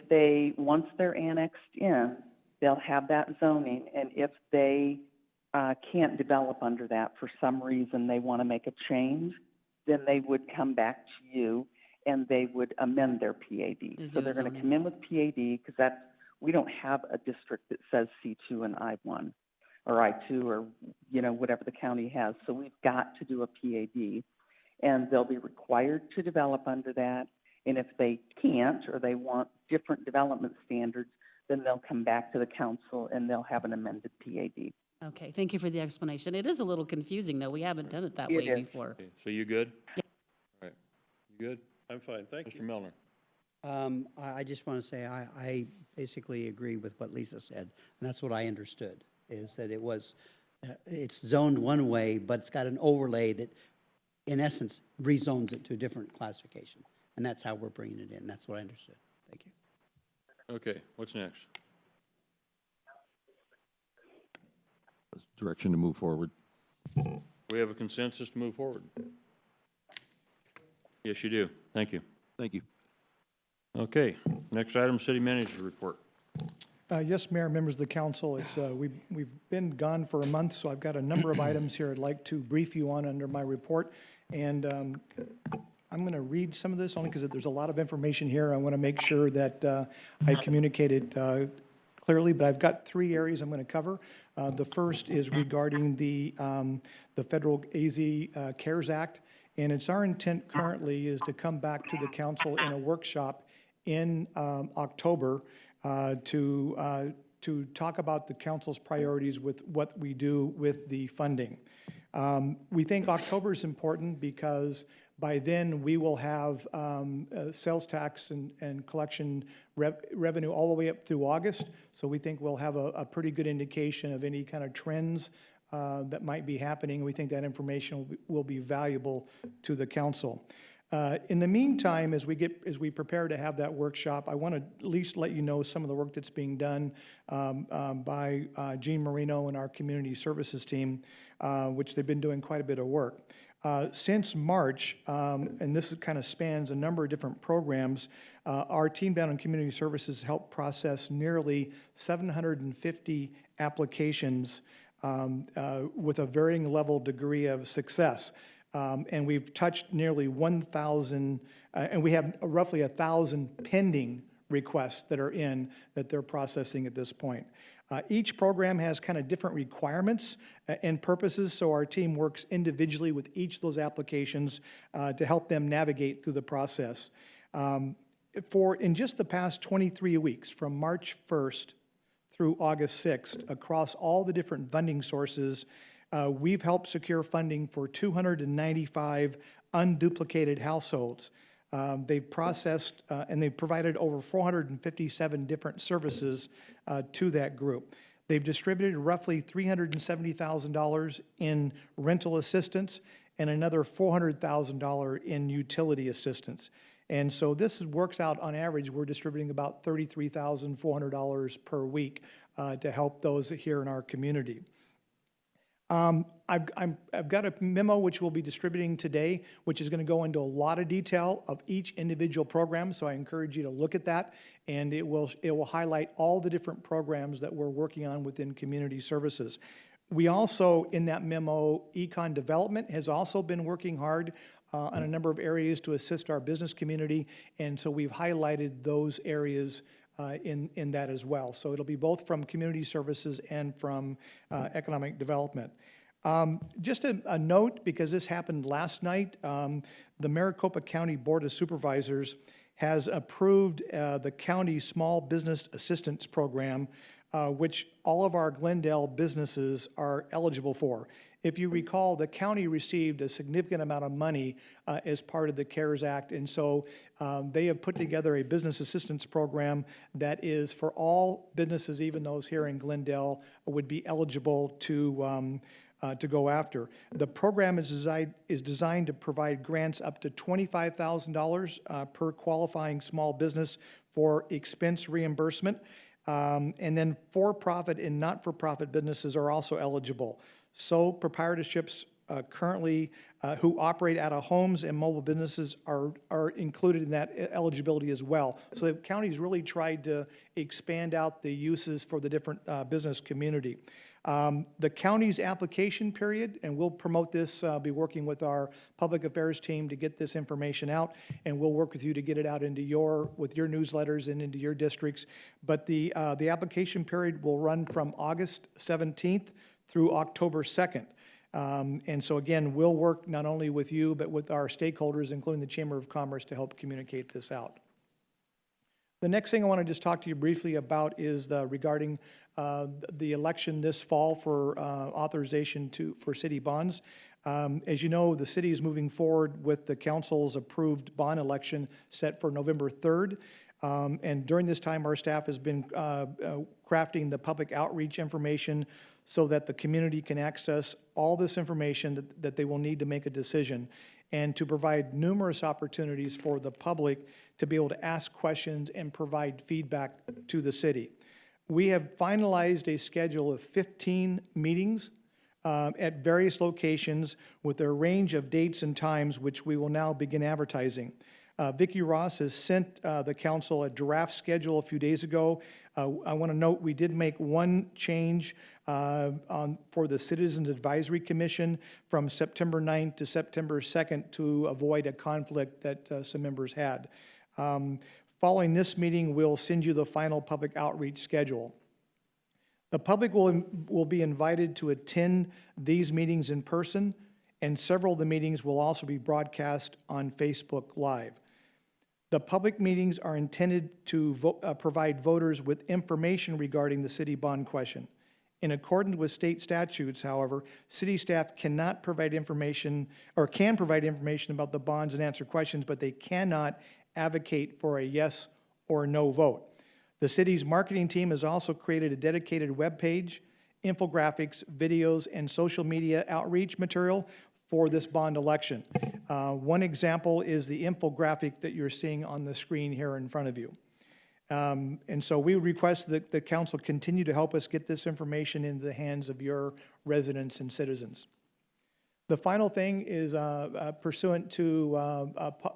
once they're annexed in, they'll have that zoning, and if they can't develop under that for some reason, they want to make a change, then they would come back to you and they would amend their PAD. So they're going to come in with PAD, because we don't have a district that says C2 and I1 or I2 or, whatever the county has. So we've got to do a PAD, and they'll be required to develop under that. And if they can't, or they want different development standards, then they'll come back to the council and they'll have an amended PAD. Okay, thank you for the explanation. It is a little confusing, though. We haven't done it that It way is. before. Okay, so you good? Yeah. All right. You good? I'm fine, thank you. Mr. Milner? I just want to say, I basically agree with what Lisa said, and that's what I understood, is that it's zoned one way, but it's got an overlay that, in essence, rezones it to a different classification. And that's how we're bringing it in. That's what I understood. Thank you. Okay, what's next? Direction to move forward. We have a consensus to move forward? Yes, you do. Thank you. Thank you. Okay, next item, city manager report. Yes, Mayor, members of the council, we've been gone for a month, so I've got a number of items here I'd like to brief you on under my report. And I'm going to read some of this only because there's a lot of information here. I want to make sure that I communicate it clearly, but I've got 3 areas I'm going to cover. The first is regarding the federal AZ CARES Act, and it's our intent currently is to come back to the council in a workshop in October to talk about the council's priorities with what we do with the funding. We think October is important because by then we will have sales tax and collection revenue all the way up through August. So we think we'll have a pretty good indication of any kind of trends that might be happening. We think that information will be valuable to the council. In the meantime, as we prepare to have that workshop, I want to at least let you know some of the work that's being done by Gene Marino and our community services team, which they've been doing quite a bit of work. Since March, and this kind of spans a number of different programs, our team down in community services helped process nearly 750 applications with a varying level degree of success. And we've touched nearly 1,000, and we have roughly 1,000 pending requests that are in that they're processing at this point. Each program has kind of different requirements and purposes, so our team works individually with each of those applications to help them navigate through the process. In just the past 23 weeks, from March 1st through August 6th, across all the different funding sources, we've helped secure funding for 295 unduplicated households. They've processed and they've provided over 457 different services to that group. They've distributed roughly $370,000 in rental assistance and another $400,000 in utility assistance. And so this works out on average, we're distributing about $33,400 per week to help those here in our community. I've got a memo which we'll be distributing today, which is going to go into a lot of detail of each individual program, so I encourage you to look at that, and it will highlight all the different programs that we're working on within community services. We also, in that memo, Econ Development has also been working hard on a number of areas to assist our business community, and so we've highlighted those areas in that as well. So it'll be both from community services and from economic development. Just a note, because this happened last night, the Maricopa County Board of Supervisors has approved the county Small Business Assistance Program, which all of our Glendale businesses are eligible for. If you recall, the county received a significant amount of money as part of the CARES Act, and so they have put together a business assistance program that is for all businesses, even those here in Glendale, would be eligible to to go after. The program is designed to provide grants up to $25,000 per qualifying small business for expense reimbursement. And then for-profit and not-for-profit businesses are also eligible. So proprietorships currently who operate out of homes and mobile businesses are included in that eligibility as well. So the county's really tried to expand out the uses for the different business community. The county's application period, and we'll promote this, be working with our public affairs team to get this information out, and we'll work with you to get it out into with your newsletters and into your districts. But the application period will run from August 17th through October 2nd. And so again, we'll work not only with you, but with our stakeholders, including the Chamber of Commerce, to help communicate this out. The next thing I want to just talk to you briefly about is regarding the election this fall for authorization for city bonds. As you know, the city is moving forward with the council's approved bond election set for November 3rd. And during this time, our staff has been crafting the public outreach information so that the community can access all this information that they will need to make a decision, and to provide numerous opportunities for the public to be able to ask questions and provide feedback to the city. We have finalized a schedule of 15 meetings at various locations with a range of dates and times, which we will now begin advertising. Vicki Ross has sent the council a draft schedule a few days ago. I want to note we did make one change for the Citizens Advisory Commission from September 9th to September 2nd to avoid a conflict that some members had. Following this meeting, we'll send you the final public outreach schedule. The public will be invited to attend these meetings in person, and several of the meetings will also be broadcast on Facebook Live. The public meetings are intended to provide voters with information regarding the city bond question. In accordance with state statutes, however, city staff cannot provide information, or can provide information about the bonds and answer questions, but they cannot advocate for a yes or no vote. The city's marketing team has also created a dedicated webpage, infographics, videos, and social media outreach material for this bond election. One example is the infographic that you're seeing on the screen here in front of you. And so we request that the council continue to help us get this information into the hands of your residents and citizens. The final thing is pursuant to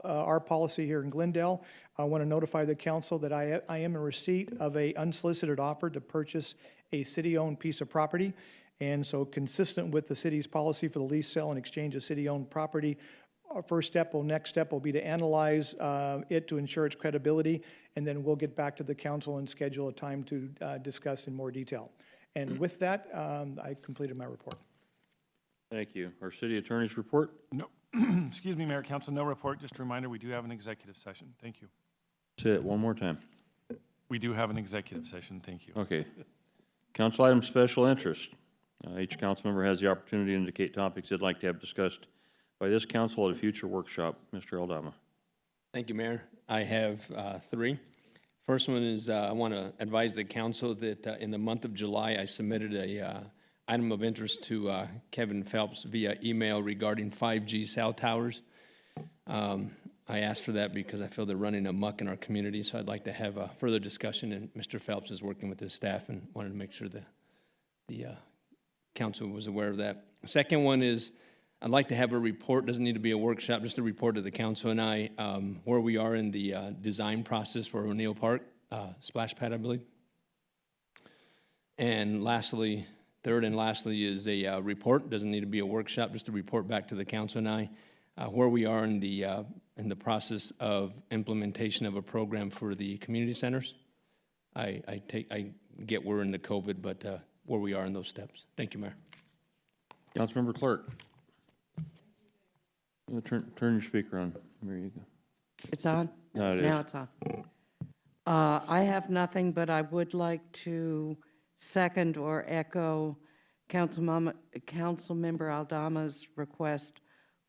our policy here in Glendale, I want to notify the council that I am in receipt of an unsolicited offer to purchase a city-owned piece of property. And so consistent with the city's policy for the lease, sale, and exchange of city-owned property, our next step will be to analyze it to ensure its credibility, and then we'll get back to the council and schedule a time to discuss in more detail. And with that, I completed my report. Thank you. Our city attorney's report? No, excuse me, Mayor, Council, no report. Just a reminder, we do have an executive session. Thank you. Say it one more time. We do have an executive session. Thank you. Okay. Council item special interest. Each council member has the opportunity to indicate topics they'd like to have discussed by this council at a future workshop. Mr. Aldama. Thank you, Mayor. I have three. First one is I want to advise the council that in the month of July, I submitted a item of interest to Kevin Phelps via email regarding 5G cell towers. I asked for that because I feel they're running amok in our community, so I'd like to have a further discussion, and Mr. Phelps is working with his staff and wanted to make sure that the council was aware of that. Second one is I'd like to have a report, doesn't need to be a workshop, just a report to the council and I, where we are in the design process for O'Neill Park, splash pad, I believe. And lastly, third and lastly is a report, doesn't need to be a workshop, just a report back to the council and I, where we are in the process of implementation of a program for the community centers. I get we're into COVID, but where we are in those steps. Thank you, Mayor. Councilmember Clerk. Turn your speaker on. There you go. It's on? No, it is. Now it's on. I have nothing, but I would like to second or echo Councilmember Aldama's request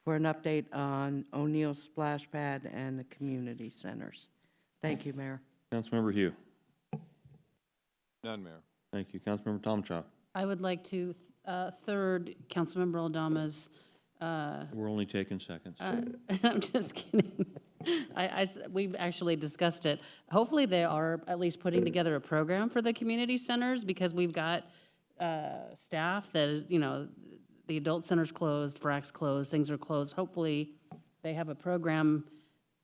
for an update on O'Neill Splash Pad and the community centers. Thank you, Mayor. Councilmember Hugh. None, Mayor. Thank you. Councilmember Tom Chop. I would like to third, Councilmember Aldama's, We're only taking seconds. I'm just kidding. We've actually discussed it. Hopefully, they are at least putting together a program for the community centers, because we've got staff that, you know, the adult center's closed, FRAC's closed, things are closed. Hopefully, they have a program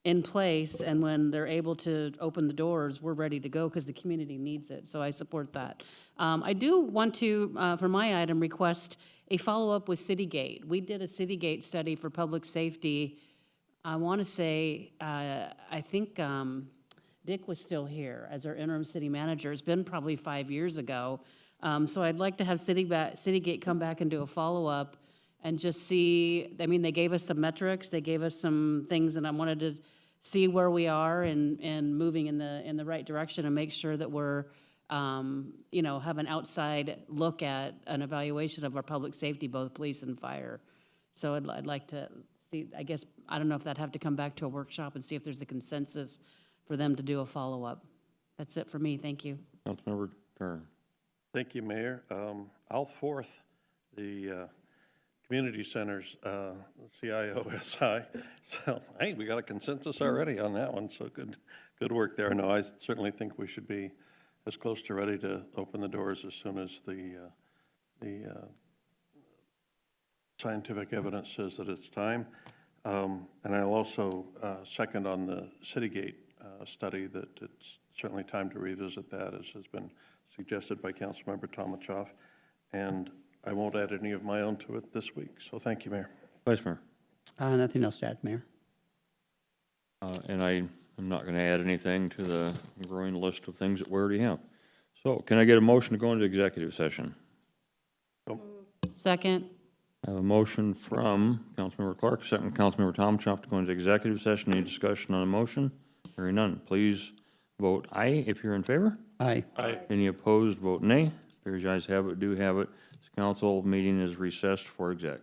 in place, and when they're able to open the doors, we're ready to go, because the community needs it, so I support that. I do want to, for my item, request a follow-up with Citygate. We did a Citygate study for public safety. I want to say, I think Dick was still here as our interim city manager. It's been probably 5 years ago. So I'd like to have Citygate come back and do a follow-up and just see, I mean, they gave us some metrics, they gave us some things, and I wanted to see where we are and moving in the right direction, and make sure that we're, you know, have an outside look at an evaluation of our public safety, both police and fire. So I'd like to see, I guess, I don't know if that'd have to come back to a workshop and see if there's a consensus for them to do a follow-up. That's it for me, thank you. Councilmember Turner. Thank you, Mayor. I'll fourth the community centers, CIO-SI. So, hey, we got a consensus already on that one, so good work there. No, I certainly think we should be as close to ready to open the doors as soon as the scientific evidence says that it's time. And I'll also second on the Citygate study that it's certainly time to revisit that, as has been suggested by Councilmember Tomachoff. And I won't add any of my own to it this week. So thank you, Mayor. Vice Mayor. Nothing else to add, Mayor. And I am not going to add anything to the growing list of things that we already have. So can I get a motion to go into executive session? Second. I have a motion from Councilmember Clark, second Councilmember Tomachoff to go into executive session. Any discussion on the motion? Hearing none. Please vote aye if you're in favor. Aye. Aye. Any opposed, vote nay. Appears you guys have it, do have it. This council meeting is recessed for exec.